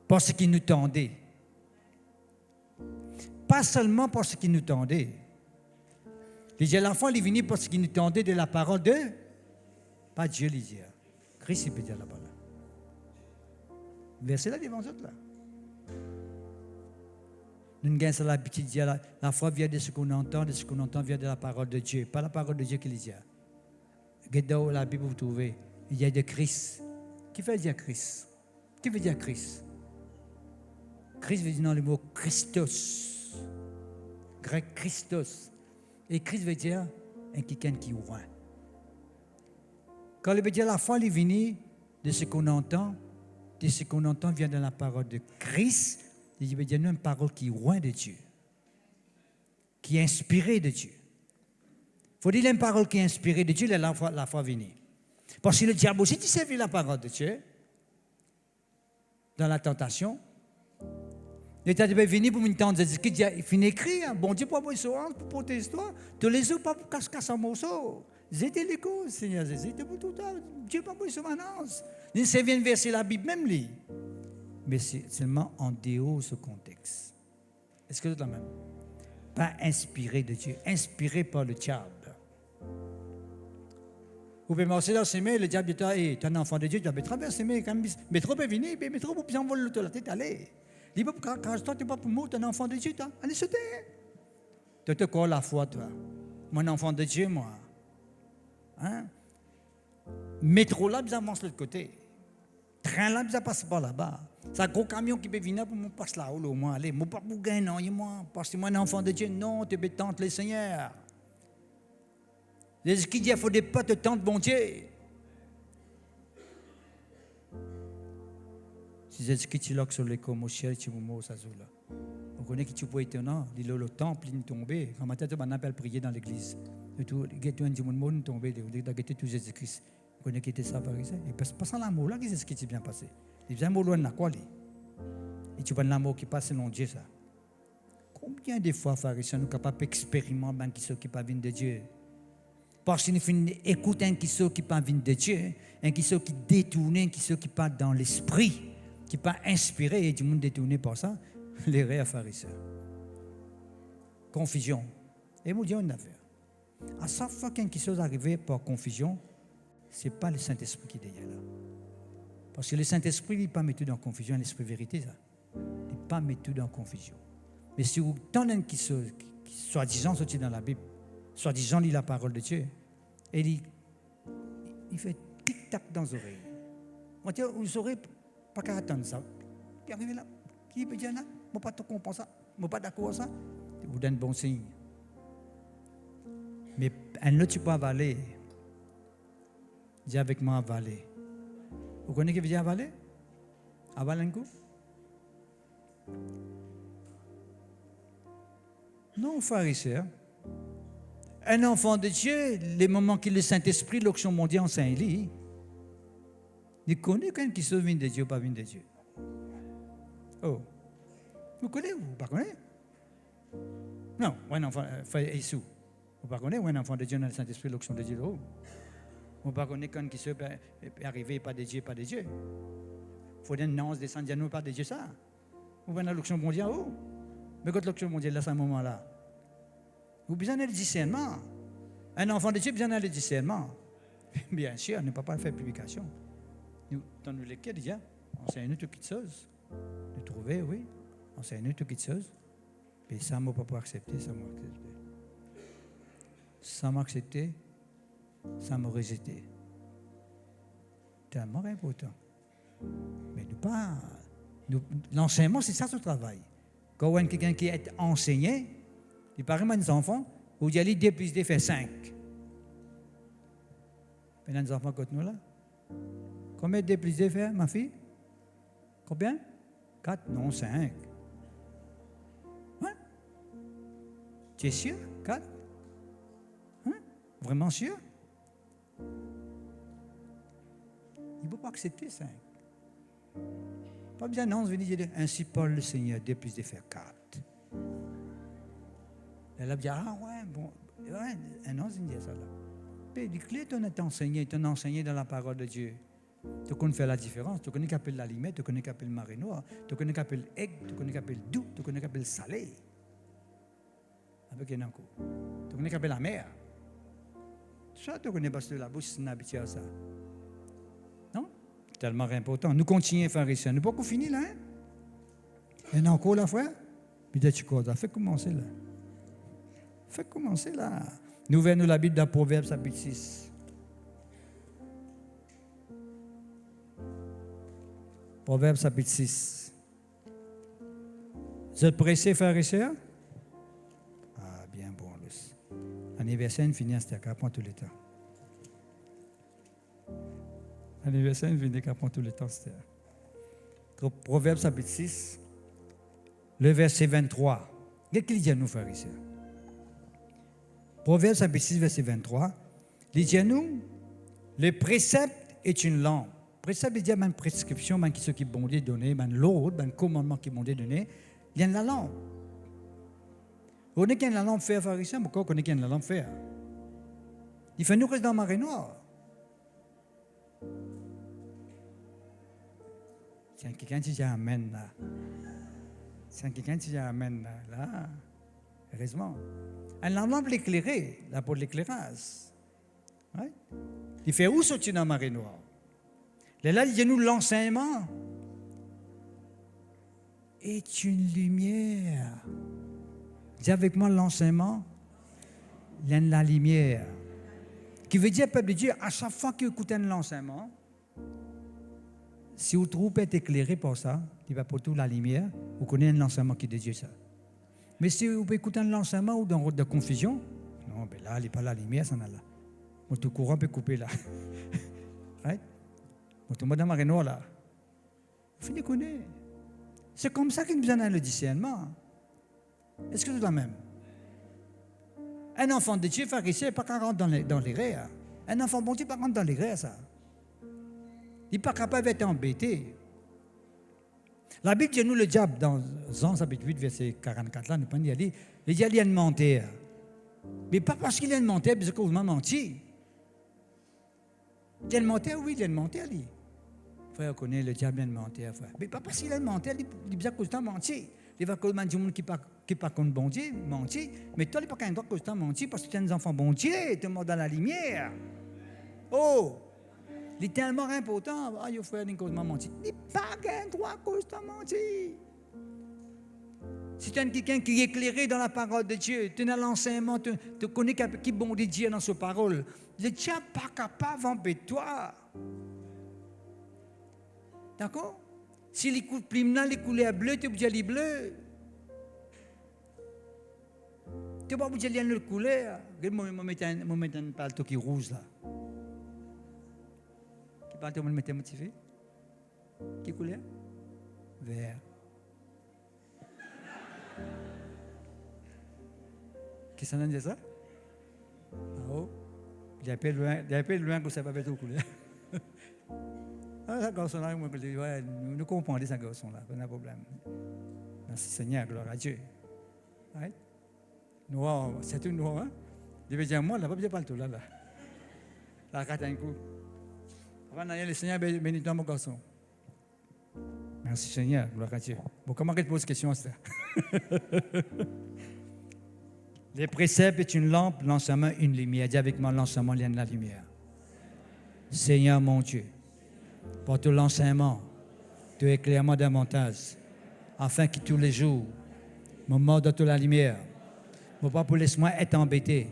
parce qu'il nous tendait. Pas seulement parce qu'il nous tendait. Il dit, la foi divine parce qu'il nous tendait de la parole de... Pas Dieu, il dit. Christ, il peut dire là-bas. Verset là devant vous là. Nous avons l'habitude de dire la foi vient de ce qu'on entend vient de la parole de Dieu. Pas la parole de Dieu qu'il dit. Regardez la Bible, vous trouvez. Il y a de Christ. Qui veut dire Christ? Qui veut dire Christ? Christ veut dire dans le mot Christos. grec Christos. Et Christ veut dire un quelqu'un qui oint. Quand il veut dire la foi, il est venu de ce qu'on entend vient de la parole de Christ. Il veut dire une parole qui oint de Dieu, qui est inspirée de Dieu. Il faut dire une parole qui est inspirée de Dieu, la foi venue. Parce que le diable aussi, tu servis la parole de Dieu dans la tentation. Il était venu pour une tente, il finit écrire, bon Dieu, pour protéger toi, tous les autres, pas pour casser un morceau. C'était les causes, Seigneur, c'était pour tout ça. Dieu pas pour souvenance. Il s'est vient verser la Bible, même lui. Mais c'est seulement en dehors de ce contexte. Est-ce que c'est la même? Pas inspiré de Dieu, inspiré par le diable. Vous pouvez marcher dans ses mains, le diable dit, hey, tu es un enfant de Dieu, tu dois traverser mes mains, mais trop est venu, mais trop pour envoler la tête, allez. Il dit, quand toi, tu n'es pas pour moi, tu es un enfant de Dieu, allez sauter. Tu te crois la foi, toi. Moi, un enfant de Dieu, moi. Hein? Métro là, ils avancent de l'autre côté. Train là, ils passent par là-bas. C'est un gros camion qui peut venir pour me passer là-haut, au moins. Allez, moi, pas pour gagner, non, moi, parce que moi, un enfant de Dieu, non, tu peux tenter le Seigneur. Ce qui dit, il faut pas te tenter, bon Dieu. Si c'est ce qui tu l'as sur les commotions, tu m'as ça là. On connaît que tu peux être étonnant. Le temple, il est tombé. Quand matin, on appelle prier dans l'église. Et tout, il y a un monde tombé. Il y a tout Jésus-Christ. On connaît qu'il était ça, pharisien. Et pas sans l'amour là, qu'est-ce qui s'est bien passé? Il faisait un mot loin de quoi, lui? Et tu vois l'amour qui passe selon Dieu, ça. Combien de fois, pharisiens, nous sommes capables d'expérimenter qui sont qui pas viennent de Dieu? Parce qu'il faut écouter un qui sont qui pas viennent de Dieu, un qui sont qui détourne, un qui sont qui pas dans l'esprit, qui pas inspiré et du monde détourné par ça. Les rêves pharisiens. Confusion. Et vous dire une affaire. À chaque fois qu'un qui chose arrivé par confusion, ce n'est pas le Saint-Esprit qui est derrière là. Parce que le Saint-Esprit, il n'est pas mis tout dans confusion, l'Esprit vérité, ça. Il n'est pas mis tout dans confusion. Mais si vous entendez qui soi-disant sorti dans la Bible, soi-disant lit la parole de Dieu, et il fait tic-tac dans les oreilles. On dit, vous n'aurez pas qu'à attendre ça. Puis arrivé là. Qui peut dire, non, je ne pas comprendre ça, je ne pas d'accord avec ça. Je vous donne bon signe. Mais un autre, tu peux avaler. Dis avec moi avaler. Vous connaissez ce que veut dire avaler? Avaler un coup? Non, pharisien. Un enfant de Dieu, les moments qu'il le Saint-Esprit, l'onction mondiale en Saint-Élie, il connaît quand qui se vient de Dieu ou pas vient de Dieu. Oh, vous connaissez ou pas connaissez? Non, un enfant, Jésus. Vous ne connaissez un enfant de Dieu dans le Saint-Esprit, l'onction de Dieu. Oh. Vous ne connaissez quand qui se peut arriver, pas de Dieu, pas de Dieu. Il faut une annonce descendre, nous pas de Dieu ça. Vous venez à l'onction mondiale, oh. Mais quand l'onction mondiale, là, à ce moment-là, vous avez besoin de discernement. Un enfant de Dieu a besoin de discernement. Bien sûr, on ne peut pas faire publication. Nous, dans nos lectures, déjà, enseigne-nous toutes les choses. Nous trouver, oui, enseigne-nous toutes les choses. Mais ça, je ne peux pas accepter, ça m'a accepté. Ça m'a accepté, ça m'a rejeté. Tellement important. Mais nous pas. L'enseignement, c'est ça ce travail. Quand on a quelqu'un qui est enseigné, il paraît à des enfants, où il y a les 2 plus 2 fait 5. Maintenant, les enfants, quand nous là, combien de 2 plus 2 fait, ma fille? Combien? 4? Non, 5. Hein? Tu es sûr? 4? Hein? Vraiment sûr? Il ne peut pas accepter 5. Pas bien, non, je vais dire, ainsi parle le Seigneur, 2 plus 2 fait 4. Elle a dit, ah ouais, bon, ouais, un an, c'est ça là. Mais du clé, tu as enseigné dans la parole de Dieu. Tu connais faire la différence, tu connais qu'appelle la limette, tu connais qu'appelle marée noire, tu connais qu'appelle aigle, tu connais qu'appelle doux, tu connais qu'appelle salé. Avec un coup. Tu connais qu'appelle la mer. Ça, tu connais parce que la bouche, c'est une habitude à ça. Non? Tellement important. Nous continuons à faire ça. Nous ne pouvons pas finir là. Hein? Et encore la fois, puis tu crois, fais commencer là. Fais commencer là. Nous venons la Bible dans Proverbes chapitre 6. Proverbes chapitre 6. Vous êtes pressés, frères et sœurs? Anniversaire finit, c'était qu'à prendre tout le temps. Anniversaire finit qu'à prendre tout le temps, c'était. Proverbe chapitre 6, le verset 23. Qu'est-ce qu'il dit à nous, frères ici? Proverbe chapitre 6, verset 23. Il dit à nous, le précepte est une lampe. Précepte, il dit à une prescription, ce qui est bon Dieu donné, l'ordre, un commandement qui est bon Dieu donné, il y a la lampe. On est qu'il y a la lampe faire, frères ici, pourquoi on est qu'il y a la lampe faire? Il fait nous rester dans la marée noire. C'est quelqu'un qui dit Amen là. C'est quelqu'un qui dit Amen là. Heureusement. Elle lampe l'éclairer, là pour l'éclairage. Ouais. Il fait où sortir dans la marée noire? Là, il y a nous l'enseignement. Est une lumière. Dis avec moi l'enseignement. Il y a la lumière. Qui veut dire, peuple de Dieu, à chaque fois que vous écoutez l'enseignement, si vous trouvez être éclairé par ça, il va pour tout la lumière, vous connaissez l'enseignement qui est de Dieu ça. Mais si vous écoutez l'enseignement ou dans route de confusion, non, ben là, il n'est pas la lumière, ça n'a là. Votre courant peut couper là. Right? Votre madame Marino là. Vous finissez de connaître. C'est comme ça qu'il nous besoin le discernement. Est-ce que c'est la même? Un enfant de Dieu, pharisien, pas qu'à rentrer dans les rêves. Un enfant bon Dieu, pas rentrer dans les rêves, ça. Il n'est pas capable d'être embêté. La Bible dit nous le diable, dans Jean chapitre 8, verset 44, là, il dit il y a un menteur. Mais pas parce qu'il est un menteur, parce qu'il m'a menti. Il y a un menteur, oui, il y a un menteur, lui. Frère, on connaît le diable, il y a un menteur, frère. Mais pas parce qu'il est un menteur, il est constamment menti. Il va dire que qui pas contre bon Dieu, menti. Mais toi, il n'est pas qu'un droit constamment menti parce que tu es un enfant bon Dieu, tu es mort dans la lumière. Oh! Il est tellement important. Ah, yo frère, il est constamment menti. Il n'est pas qu'un droit constamment menti. Si tu es quelqu'un qui est éclairé dans la parole de Dieu, tu es dans l'enseignement, tu connais qui bon Dieu dans sa parole, le diable n'est pas capable d'embêter toi. D'accord? Si les coups de plume, les couleurs bleues, tu peux dire les bleus. Tu ne peux pas dire les couleurs. Je vais mettre un palto qui est rouge là. Qui palto me mettre motivé? Qui couleur? Vert. Qui s'en a dit ça? Oh. Il y a un peu loin que ça va être aux couleurs. Ah, ce garçon-là, ouais, nous comprenons ce garçon-là, pas de problème. Merci Seigneur, gloire à Dieu. Right? Noir, c'est tout noir, hein? Je vais dire, moi, là, pas le tout, là. La carte un coup. Avant d'aller, le Seigneur bénit mon garçon. Merci Seigneur, gloire à Dieu. Bon, comment tu poses question à ça? Les préceptes est une lampe, l'enseignement une lumière. Dis avec moi, l'enseignement il y a de la lumière. Seigneur mon Dieu, pour tout l'enseignement, tu éclaires-moi davantage, afin que tous les jours, mon mort dans toute la lumière, mon pas pour laisse-moi être embêté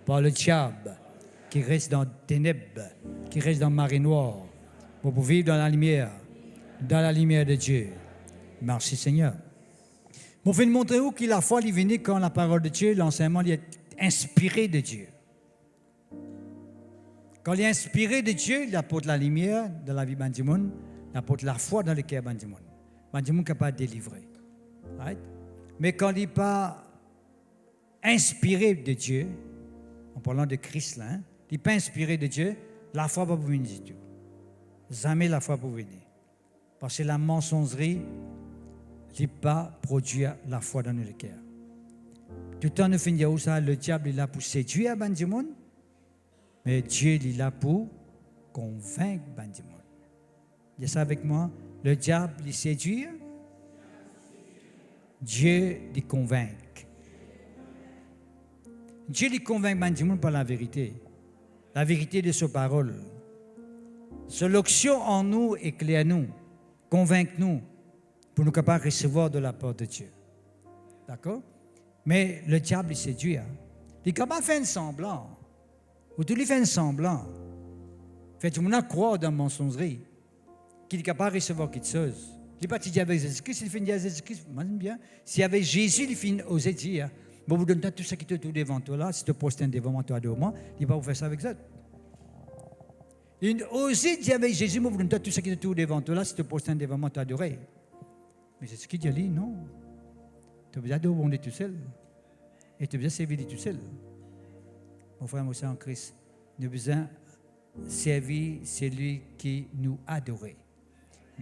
par le diable qui reste dans les ténèbres, qui reste dans la marée noire, pour vivre dans la lumière de Dieu. Merci Seigneur. Je vais vous montrer où que la foi est venue quand la parole de Dieu, l'enseignement est inspiré de Dieu. Quand il est inspiré de Dieu, il apporte la lumière dans la vie du monde, il apporte la foi dans le cœur du monde. Le monde est capable de délivrer. Right? Mais quand il n'est pas inspiré de Dieu, en parlant de Christ, là, il n'est pas inspiré de Dieu, la foi ne va pas venir du tout. Jamais la foi ne peut venir. Parce que la mensongerie n'est pas produire la foi dans le cœur. Tout le temps, nous finissons où ça, le diable est là pour séduire le monde. Mais Dieu est là pour convaincre le monde. Dis ça avec moi. Le diable, il séduit. Dieu, il convainc. Dieu, il convainc le monde par la vérité. La vérité de sa parole. Son l'onction en nous éclaire-nous, convainc-nous pour nous capables de recevoir de la part de Dieu. D'accord? Mais le diable, il séduit. Il est capable de faire un semblant. Ou tu lui fais un semblant. Fait tout le monde croire dans la mensongerie. Qu'il est capable de recevoir quelque chose. Il n'est pas dit avec Jésus-Christ, il finit avec Jésus-Christ. Bien. S'il y avait Jésus, il finit osé dire. Bon, vous donne tout ce qui te trouve devant toi là, si tu postes devant toi de moi, il va vous faire ça avec ça. Il aussi dit avec Jésus, moi, vous donne tout ce qui te trouve devant toi là, si tu postes devant moi, tu adorer. Mais c'est ce qu'il dit, non. Tu as besoin d'adorer tout seul. Et tu as besoin de servir tout seul. Mon frère, mon soeur en Christ, nous avons besoin de servir celui qui nous adore.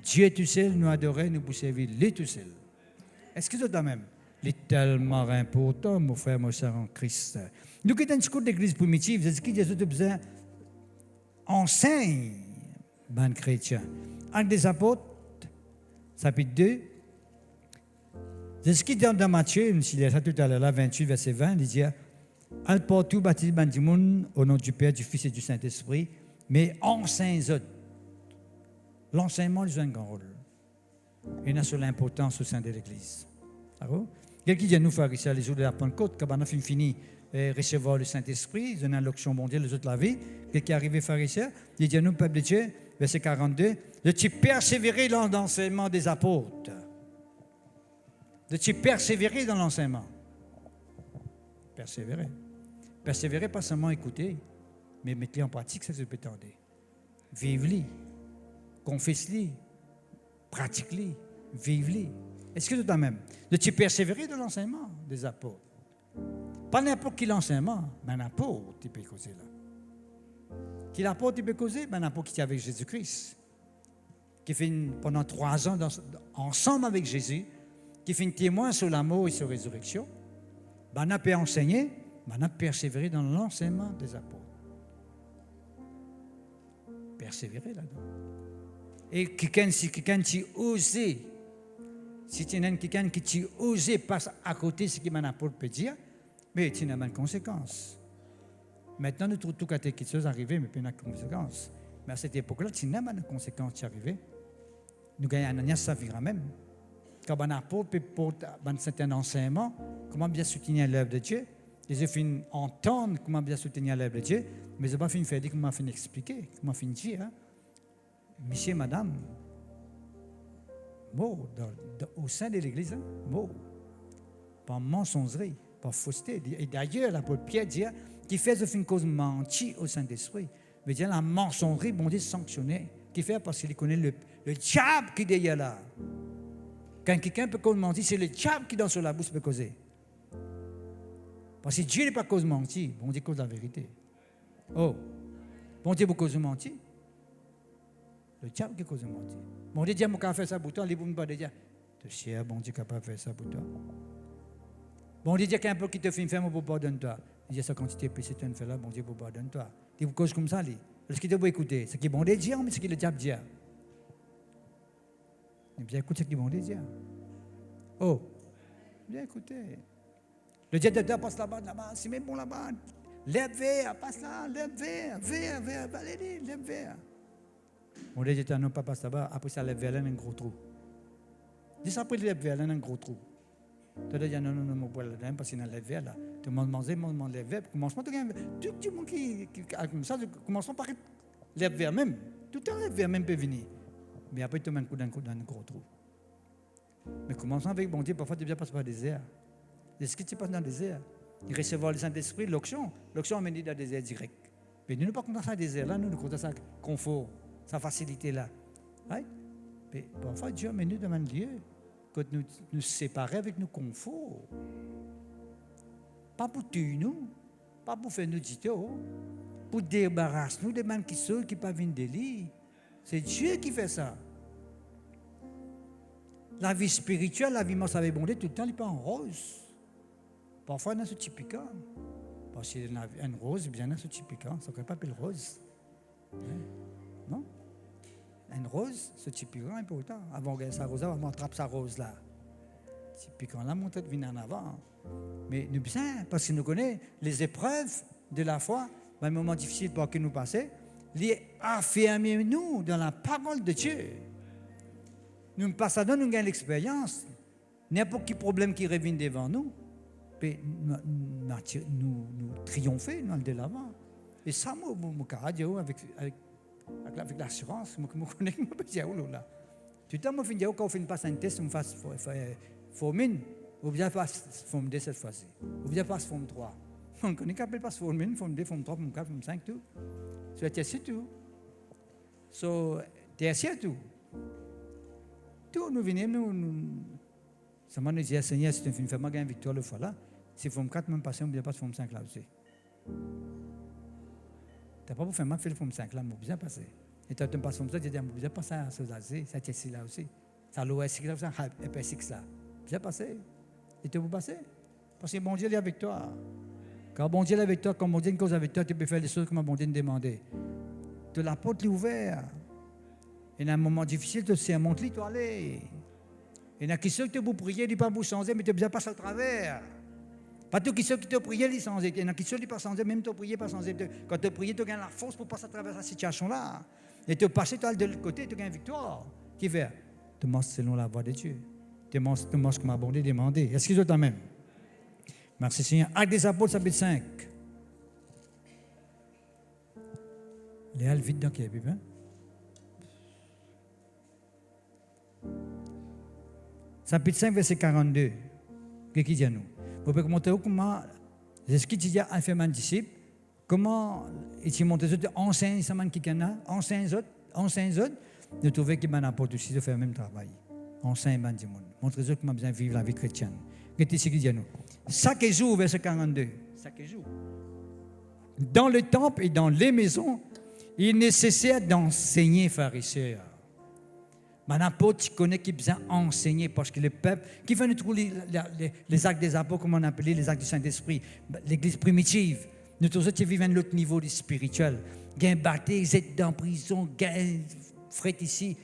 Dieu tout seul nous adorer, nous pouvons servir lui tout seul. Est-ce que c'est même? Il est tellement important, mon frère, mon soeur en Christ. Nous qui sommes dans une d'église primitive, c'est ce que Jésus a besoin d'enseigner les chrétiens. Actes des apôtres, chapitre 2. C'est ce qu'il dit dans Matthieu, il dit ça tout à l'heure, 28, verset 20, il dit « Al partout baptise du monde au nom du Père, du Fils et du Saint-Esprit, mais enseigne eux. » L'enseignement joue un grand rôle. Il y a sur l'importance au sein de l'Église. Quelqu'un dit à nous, pharisiens, les jours de la Pentecôte, quand on a fini de recevoir le Saint-Esprit, ils ont une onction mondiale, les autres la vie. Quelqu'un est arrivé, pharisien, il dit à nous, peuple de Dieu, verset 42, « De tu persévérer dans l'enseignement des apôtres. » De tu persévérer dans l'enseignement. Persévérer. Persévérer, pas seulement écouter, mais mettre-les en pratique, ça se peut tendre. Vive-les. Confesse-les, pratique-les, vive-les. Est-ce que c'est la même? De tu persévérer dans l'enseignement des apôtres. Pas n'importe quel enseignement, mais un apôtre qui peut causer là. Qui l'apôtre qui peut causer? Un apôtre qui est avec Jésus-Christ. Qui fait pendant 3 ans ensemble avec Jésus, qui fait un témoin sur l'amour et sur la résurrection. On a pu enseigner, on a persévéré dans l'enseignement des apôtres. Persévérer là-dedans. Et si quelqu'un qui osé, si tu as quelqu'un qui osé passer à côté de ce que mon apôtre peut dire, mais tu n'as pas de conséquences. Maintenant, nous trouvons tout quelque chose arrivé, mais pas de conséquences. Mais à cette époque-là, tu n'as pas de conséquences qui arrivaient. Nous gagnons Ananias Saphira même. Quand un apôtre peut porter un certain enseignement, comment bien soutenir l'œuvre de Dieu, ils ont fait entendre comment bien soutenir l'œuvre de Dieu, mais ils n'ont pas fait faire dire comment faire expliquer, comment faire dire. Hein? Monsieur, madame, mot au sein de l'Église, hein? Mot, pas mensongerie, pas fausseté. Et d'ailleurs, l'apôtre Pierre dit qui fait une cause mentie au Saint-Esprit, veut dire la mensongerie, bon Dieu sanctionner, qui fait parce qu'il connaît le diable qui est derrière là. Quand quelqu'un peut mentir, c'est le diable qui dans sur la bouche peut causer. Parce que Dieu n'est pas cause mentir, bon Dieu cause la vérité. Oh, bon Dieu vous cause mentir. Le diable qui cause mentir. Bon Dieu dit, moi, quand faire ça pour toi, les ne pas dire, tu sais, bon Dieu capable de faire ça pour toi. Bon Dieu dit, qu'un peu qui te fait faire, pour pardonner toi. Il dit, ça quantité de péché que tu fais là, bon Dieu pour pardonner toi. Tu vous causes comme ça, lui. Ce qu'il doit écouter, ce qui est bon Dieu dire, mais ce que le diable dit. Bien écoute ce que bon Dieu dit. Oh, bien écoutez. Le diable de passe là-bas, c'est même bon là-bas. Lève vers, passe là, lève vers, allez, lève vers. On dit, non, pas passe là-bas, après ça, lève vers là, un gros trou. Dis ça, après, lève vers là, un gros trou. Tu dis, non, mon bois là, parce qu'il y a un lève vers là. Tu m'en manger, mon lève vers, commence pas, tout le monde qui, comme ça, commençons par lève vers même. Tout un lève vers même peut venir. Mais après, tu mets un coup dans un gros trou. Mais commençons avec, bon Dieu, parfois tu viens passer par le désert. Est-ce que tu passes dans le désert? Il recevoir le Saint-Esprit, l'onction amène dans le désert direct. Mais nous ne pas compter ça désert là, nous comptons ça confort, sa facilité là. Ouais? Mais parfois Dieu amène nous dans un lieu que nous séparer avec nos conforts. Pas pour tuer nous, pas pour faire nous dire, pour débarrasser nous des gens qui sont qui ne peuvent pas venir de lui. C'est Dieu qui fait ça. La vie spirituelle, la vie morale avec bon Dieu, tout le temps, il n'est pas en rose. Parfois, il y a ce petit piquant. Parce qu'il y a une rose, bien, il y a ce petit piquant. Ça ne s'appelle pas le rose. Non? Une rose, ce petit piquant est important. Avant de regarder sa rose, on attrape sa rose là. Ce petit piquant là, mon tête vient en avant. Mais nous bien, parce que nous connaissons les épreuves de la foi, un moment difficile pour que nous passions, les affirmer nous dans la parole de Dieu. Nous passons, nous gagnons l'expérience. N'importe quel problème qui revient devant nous, nous triompher, nous allons de l'avant. Et ça, moi, avec l'assurance, je connais que je là. Tout le temps, quand on fait un test, on fait formine, Vous bien pas forme 2 cette fois-ci. Vous bien pas forme 3. On connaît qu'appelle pas forme 1, forme 2, forme 3, forme 4, forme 5, tout. C'est assis tout. So, t'es assis tout. Tout, nous venons, ça m'a dit, Seigneur, si tu fais ma gain victoire le fois là, si forme 4 même passé, on ne peut pas forme 5 là aussi. Tu n'as pas pour faire mal, fais le forme 5 là, mais bien passé. Et tu as pas forme 5, tu dis, bien passé à ce là-ci, ça t'est là aussi. Ça l'OS 6 là, ça et 6 là. Bien passé. Et tu peux passer. Parce que bon Dieu est avec toi. Quand bon Dieu est avec toi, quand bon Dieu est cause avec toi, tu peux faire les choses comme bon Dieu te demandait. De la porte est ouverte. Et dans un moment difficile, tu sais, montre-lui, tu aller. Et dans qui ceux qui te vous prier, ils ne pas vous changer, mais tu ne passer au travers. Pas tout qui ceux qui te prier, ils changer. Et dans qui ceux qui ne pas changer, même tu prier, pas changer. Quand tu prier, tu gagnes la force pour passer à travers cette situation-là. Et tu passes de l'autre côté, tu gagnes victoire. Qui fait? Tu marches selon la voie de Dieu. Tu marches comme a bon Dieu demandé. Est-ce que je t'en même? Merci Seigneur. Actes des Apôtres, chapitre 5. Léal vite dans la Bible. Chapitre 5, verset 42. Qu'est-ce qu'il dit à nous? Vous pouvez montrer comment ce qu'il dit à faire un disciple, comment il montre les autres, enseigne ça man qui canna, enseigne les autres, de trouver qu'il m'a apporté aussi de faire le même travail. Enseigne man du monde. Montre les autres comment bien vivre la vie chrétienne. Qu'est-ce qu'il dit à nous? Chaque jour, verset 42. Chaque jour. Dans le temple et dans les maisons, il est nécessaire d'enseigner, frères et sœurs. Mais n'importe qui connaît qui besoin enseigner parce que le peuple, qui fait nous trouver les actes des apôtres, comme on appelait les actes du Saint-Esprit, l'église primitive, nous tous qui vivons à l'autre niveau du spirituel. Gain batté, ils étaient dans prison, gain fret ici,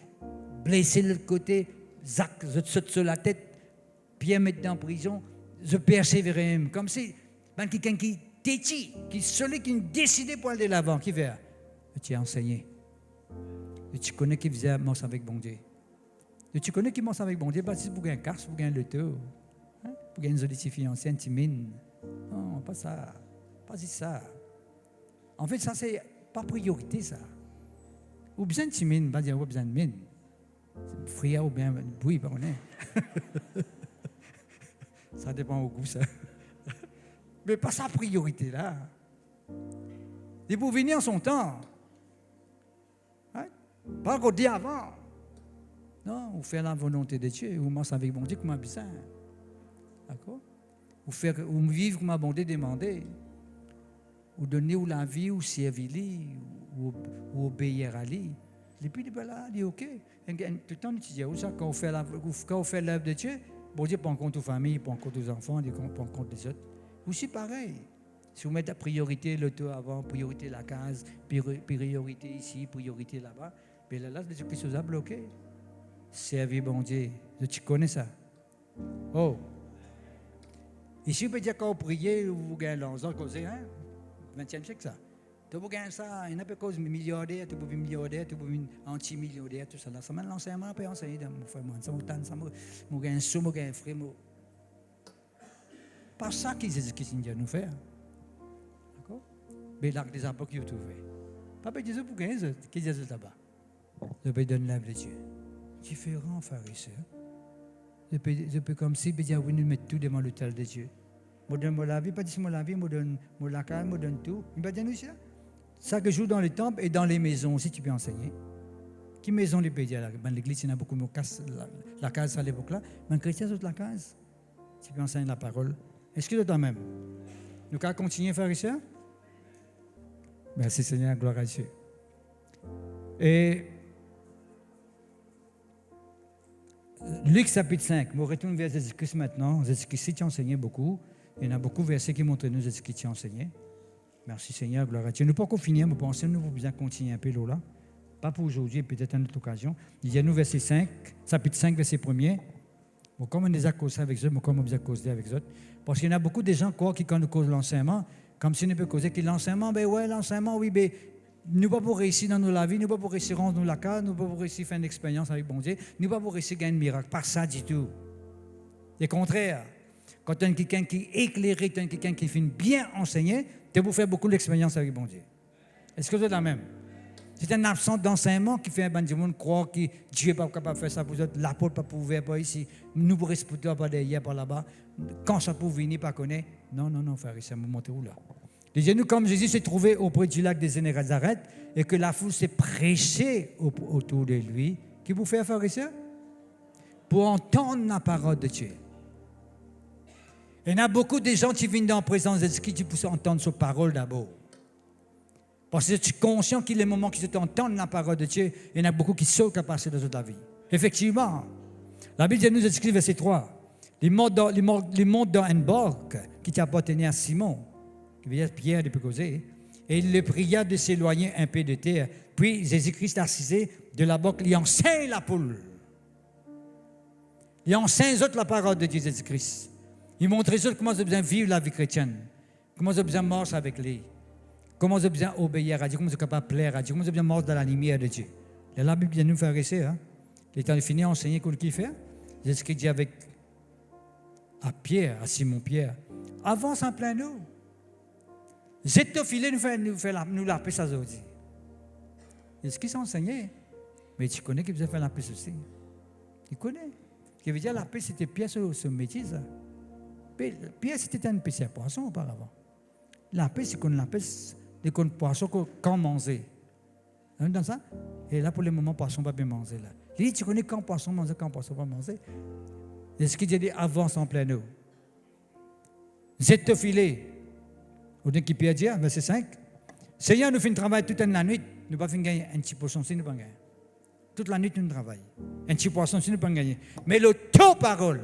blessé de l'autre côté, Zach, je saute sur la tête, Pierre met dans prison, je persévérais, comme si, quelqu'un qui têtit, qui celui qui décidait pour aller de l'avant, qui fait, tu as enseigné. Et tu connais qui faisait mort avec bon Dieu. Et tu connais qui mort avec bon Dieu, parce que pour gagner un casse, pour gagner le taux, pour gagner une jolie fiancée, une timide. Non, pas ça. Pas ça. En fait, ça, c'est pas priorité, ça. Ou besoin de timide, pas dire ou besoin de mine. Fria ou bien, oui, pas on est. Ça dépend au goût, ça. Mais pas sa priorité, là. Et pour venir en son temps. Pas qu'on dit avant. Non, vous faites la volonté de Dieu, vous marchez avec bon Dieu comme un besoin. D'accord? Vous vivez comme un bon Dieu demandé. Vous donnez ou la vie, ou servir, ou obéir à lui. Et puis, là, il dit OK. Tout le temps, tu dis, quand on fait l'œuvre de Dieu, bon Dieu prend en compte aux familles, prend en compte aux enfants, il prend en compte les autres. Aussi pareil. Si vous mettez la priorité, l'auto avant, priorité la case, priorité ici, priorité là-bas, mais là, c'est quelque chose à bloquer. Servir bon Dieu. Tu connais ça? Oh! Ici, on peut dire quand vous priez, vous gagnez l'argent, causez, 20e siècle, ça. Tu peux gagner ça, il y en a pas cause milliardaire, tu peux vivre milliardaire, tu peux vivre anti-milliardaire, tout ça. Ça mène l'enseignement, peut enseigner dans mon frère, ça m'a tanné, ça m'a gagné un sou, m'a gagné un frère. Pas ça qu'ils disent qu'ils doivent nous faire. D'accord? Mais l'arc des apôtres qu'ils ont trouvé. Papa disait pour gagner ça, qu'ils disent là-bas. Je peux donner l'âme de Dieu. Différent, frère et sœur. Je peux comme si, je peux nous mettre tout devant l'autel de Dieu. Je donne la vie, pas dire la vie, je donne la calme, je donne tout. Il va dire nous ça. Ça que joue dans les temples et dans les maisons aussi, tu peux enseigner. Qui maison les peut dire? Dans l'église, il y en a beaucoup, mais la case à l'époque là. Mais les chrétiens, c'est la case. Tu peux enseigner la parole. Est-ce que toi-même? Nous allons continuer, frère et sœur? Merci Seigneur, gloire à Dieu. Et Luc chapitre 5, je retourne vers Jésus-Christ maintenant. Jésus-Christ t'a enseigné beaucoup. Il y en a beaucoup de versets qui montrent nous Jésus-Christ t'a enseigné. Merci Seigneur, gloire à Dieu. Nous ne pouvons pas finir, mais pensons nous pouvons bien continuer un peu là. Pas pour aujourd'hui, peut-être à une autre occasion. Il y a nous verset 5, chapitre 5, verset 1er. Bon, comme on a causé avec eux, mais comme on a causé avec eux. Parce qu'il y en a beaucoup de gens qui, quand nous causent l'enseignement, comme si nous peut causer que l'enseignement, ben ouais, l'enseignement, oui, ben, nous ne pouvons pas pour réussir dans nos vies, nous ne pouvons pas pour réussir rendre nous la case, nous ne pouvons pas pour réussir faire une expérience avec bon Dieu, nous ne pouvons pas pour réussir gagner un miracle. Pas ça du tout. C'est contraire. Quand tu as quelqu'un qui est éclairé, tu as quelqu'un qui finit bien enseigné, tu peux faire beaucoup d'expérience avec bon Dieu. Est-ce que vous êtes la même? C'est une absence d'enseignement qui fait un du monde croire que Dieu n'est pas capable de faire ça pour eux, l'apôtre pas pouvoir pas ici, nous pour respecter pas derrière, par là-bas. Quand ça peut venir, pas connaître. Non, frère, ça me montre où là. Disons-nous, comme Jésus s'est trouvé auprès du lac des Génézareth et que la foule s'est pressée autour de lui, qui vous fait faire ça? Pour entendre la parole de Dieu. Il y a beaucoup de gens qui viennent dans la présence de Dieu qui peuvent entendre sa parole d'abord. Parce que je suis conscient qu'il y a des moments qu'ils entendent la parole de Dieu, il y en a beaucoup qui sautent à passer dans la vie. Effectivement, la Bible nous écrit, verset 3, les mondes dans une barque qui appartenait à Simon, qui veut dire Pierre de causer, et il le pria de s'éloigner un peu de terre. Puis Jésus-Christ assisé de la barque, il enseigne la poule. Il enseigne la parole de Jésus-Christ. Il montre comment ils ont besoin de vivre la vie chrétienne, comment ils ont besoin de marcher avec lui. Comment vous avez besoin d'obéir à Dieu, comment vous êtes capable de plaire à Dieu, comment vous avez besoin de marcher dans la lumière de Dieu. Et la Bible vient nous faire essayer. Il est temps de finir enseigner qu'on le fait. Jésus dit avec à Pierre, à Simon Pierre, avance en plein eau. Jette au filet, nous la paix aujourd'hui. Est-ce qu'il s'est enseigné? Mais tu connais qu'il faisait faire la paix aussi. Tu connais. Ce qui veut dire la paix, c'était Pierre ce métier. Ça. Pierre, c'était un pêcheur poisson auparavant. La paix, c'est qu'on la paix. Des comptes poissons quand manger. Dans ça? Et là, pour le moment, poisson ne va pas manger. Là. Il dit, tu connais quand poisson manger, quand poisson va manger. C'est ce qu'il dit, avance en plein eau. Jette au filet. Au début, Pierre dit, verset 5. Seigneur, nous faisons travail toute la nuit. Nous ne pouvons pas gagner un petit poisson si nous ne pouvons pas gagner. Toute la nuit, nous travaillons. Un petit poisson si nous ne pouvons pas gagner. Mais l'auto-parole,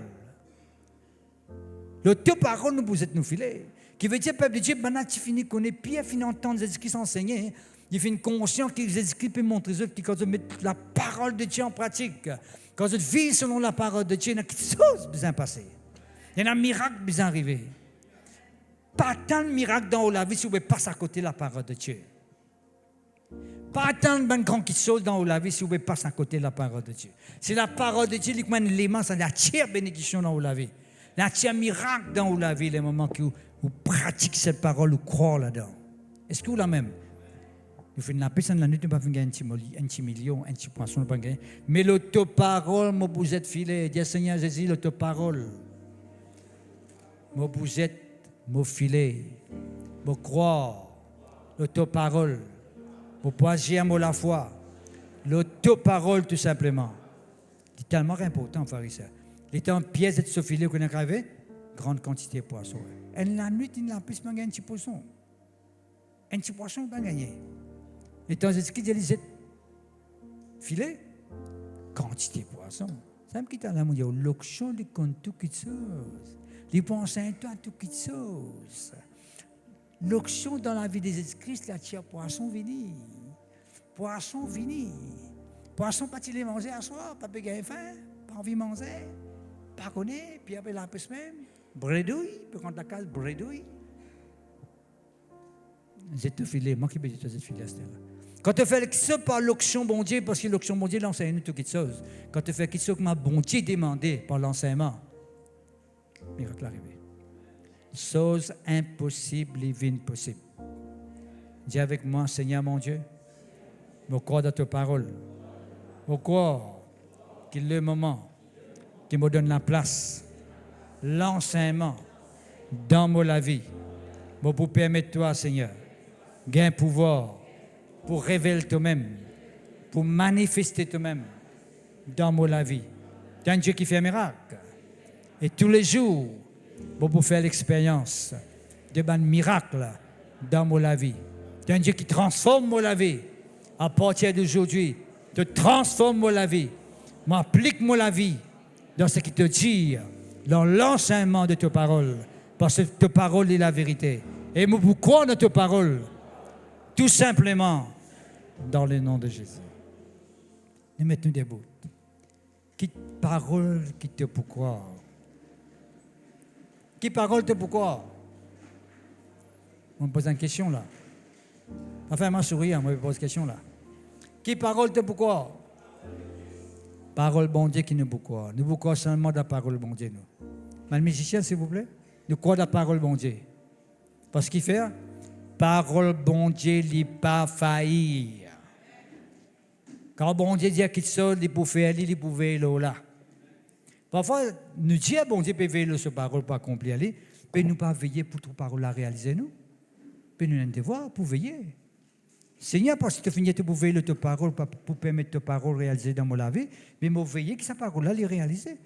nous vous êtes nous filer. Qui veut dire, peuple de Dieu, maintenant tu finis qu'on est Pierre, finit entendre Jésus-Christ s'enseigner. Il fait une conscience que Jésus-Christ peut montrer aux autres quand ils mettent la parole de Dieu en pratique. Quand ils vivent selon la parole de Dieu, il y a quelque chose qui vient passer. Il y a un miracle qui vient arriver. Pas tant de miracles dans la vie si vous passez à côté de la parole de Dieu. Pas tant de grandes choses dans la vie si vous passez à côté de la parole de Dieu. C'est la parole de Dieu qui mène l'élément, c'est la tiers bénédiction dans la vie. La tiers miracle dans la vie, les moments où vous pratiquez cette parole, vous croyez là-dedans. Est-ce que vous la même? Nous faisons la paix dans la nuit, nous ne pouvons pas gagner un petit million, un petit poisson, nous ne pouvons pas gagner. Mais l'autoparole, moi, vous êtes filé. Dis Seigneur Jésus, l'autoparole. Moi, vous êtes, moi, filé. Moi, croire. L'autoparole. Moi, poisir, moi, la foi. L'autoparole, tout simplement. C'est tellement important, pharisien. Il était en pièce de ce filet qu'on a gravé, grande quantité de poissons. Et la nuit, il n'a plus gagné un petit poisson. Un petit poisson, il n'a pas gagné. Et dans ce qu'il disait, filet, quantité de poissons. Ça me quitte à la mondiale. L'auction de compte tout qui chose. Les pensées à toi, tout qui chose. L'auction dans la vie des Jésus-Christ, la tire poisson vini. Poisson vini. Poisson, pas il manger à soir, pas gagner faim, pas envie de manger. Pas connaître, puis après la semaine, bredouille, puis quand la case, bredouille. J'ai tout filé, moi qui vais dire cette filet. Quand tu fais quelque chose par l'onction bon Dieu, parce que l'onction bon Dieu l'enseigne tout quelque chose. Quand tu fais quelque chose que ma bon Dieu demandé par l'enseignement, miracle arrivé. Chose impossible divine possible. Dis avec moi, Seigneur mon Dieu, je crois dans ta parole. Je crois qu'il est le moment qui me donne la place, l'enseignement dans ma vie, pour permettre toi, Seigneur, gain pouvoir pour révéler toi-même, pour manifester toi-même dans ma vie. Tu es un Dieu qui fait un miracle. Et tous les jours, pour faire l'expérience de un miracle dans ma vie. Tu es un Dieu qui transforme ma vie. À partir d'aujourd'hui, te transforme ma vie. M'applique ma vie dans ce qui te dit, dans l'enseignement de ta parole, parce que ta parole est la vérité. Et nous croyons dans ta parole, tout simplement, dans le nom de Jésus. Nous mettons debout. Qui parole qui te pour croire? Qui parole te pour croire? On me pose une question là. Enfin, moi, sourire, moi, je pose une question là. Qui parole te pour croire? Parole bon Dieu qui nous croit. Nous croyons seulement dans la parole bon Dieu. Nous. Mais le musicien, s'il vous plaît, nous croyons dans la parole bon Dieu. Parce qu'il fait, parole bon Dieu, il pas faillir. Quand bon Dieu dit qu'il sort, il peut faire, il peut faire là. Parfois, nous disons, bon Dieu peut veiller sur parole pour accomplir, mais nous pas veiller pour toute parole à réaliser, nous. Mais nous avons un devoir pour veiller. Seigneur, parce que tu finis de veiller ta parole, pour permettre ta parole réaliser dans mon vie, mais moi veiller que sa parole-là, les réaliser.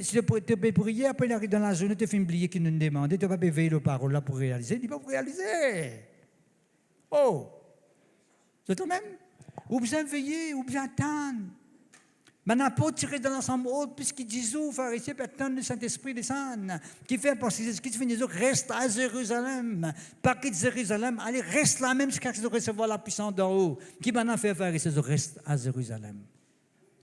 Si tu peux prier, après il arrive dans la journée, tu fais oublier qu'il nous demande, tu ne vas pas veiller la parole là pour réaliser, tu ne peux pas réaliser. Oh! C'est toi-même? Ou bien veiller, ou bien attendre. Maintenant, pas tirer dans l'ensemble autre, puisqu'il dit, pharisiens, puis attendre le Saint-Esprit descendre. Qui fait parce que ce qui fait des autres, reste à Jérusalem. Pas quitte Jérusalem, allez, reste là même jusqu'à ce que tu recevoir la puissance d'en haut. Qui maintenant fait pharisiens, reste à Jérusalem.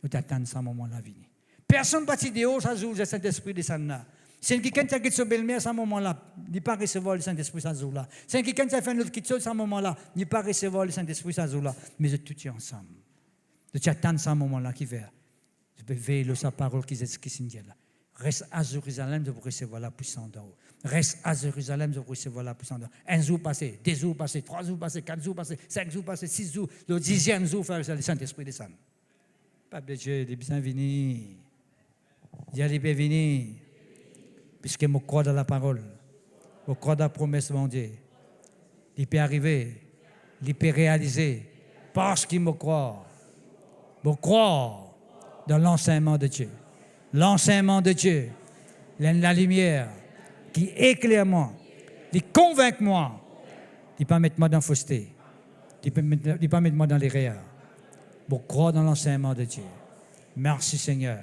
Tu attends ce moment-là venir. Personne ne va te dire, ça joue le Saint-Esprit descendre là. C'est quelqu'un qui a quitté sa belle-mère à ce moment-là, il ne peut pas recevoir le Saint-Esprit sans jour-là. C'est quelqu'un qui a fait un autre quitte à ce moment-là, il ne peut pas recevoir le Saint-Esprit sans jour-là. Mais tout est ensemble. Tu attends ce moment-là qui vient. Je peux veiller sa parole qui est là. Reste à Jérusalem, je vous recevoir la puissance d'en haut. Reste à Jérusalem, je vous recevoir la puissance d'en haut. Un jour passé, 2 jours passés, 3 jours passés, 4 jours passés, 5 jours passés, 6 jours. Le 10e jour, le Saint-Esprit descend. Pas de Dieu, il est bien venu. Il est bien venu. Puisque je crois dans la parole, je crois dans la promesse de mon Dieu. Il peut arriver, il peut réaliser, parce qu'il me croit. Je crois dans l'enseignement de Dieu. L'enseignement de Dieu, la lumière qui éclaire moi, qui convainc moi, qui ne peut pas mettre moi dans la fausseté, qui ne peut pas mettre moi dans l'erreur. Je crois dans l'enseignement de Dieu. Merci Seigneur.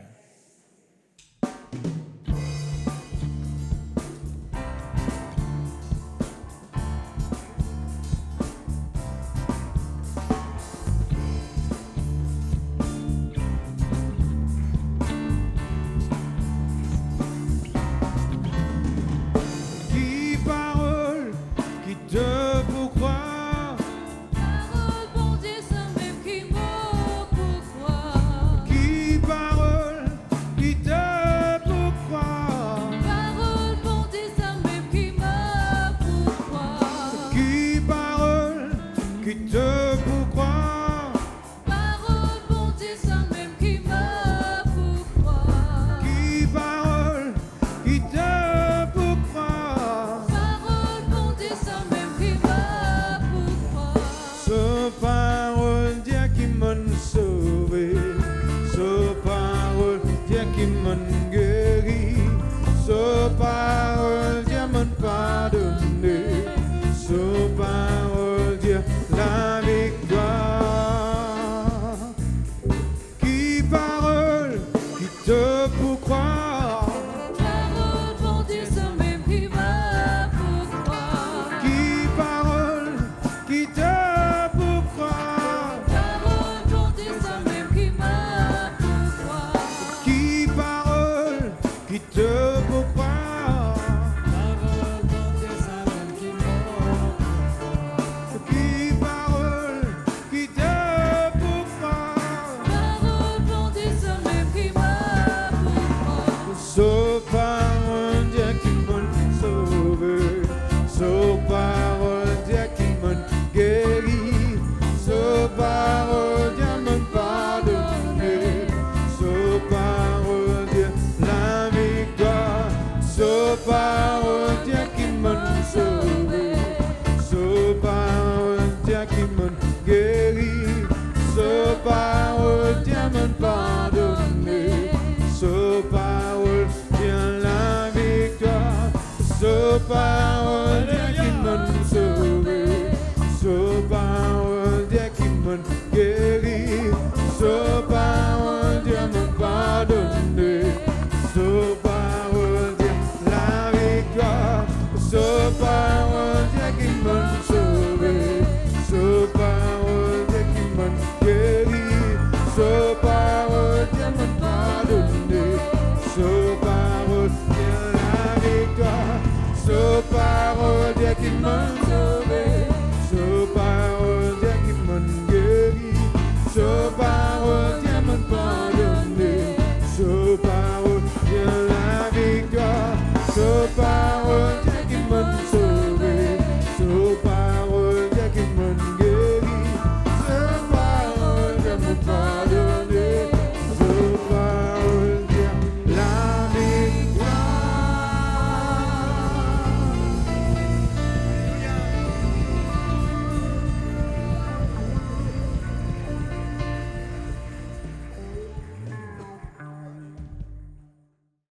Parole, Dieu me parle.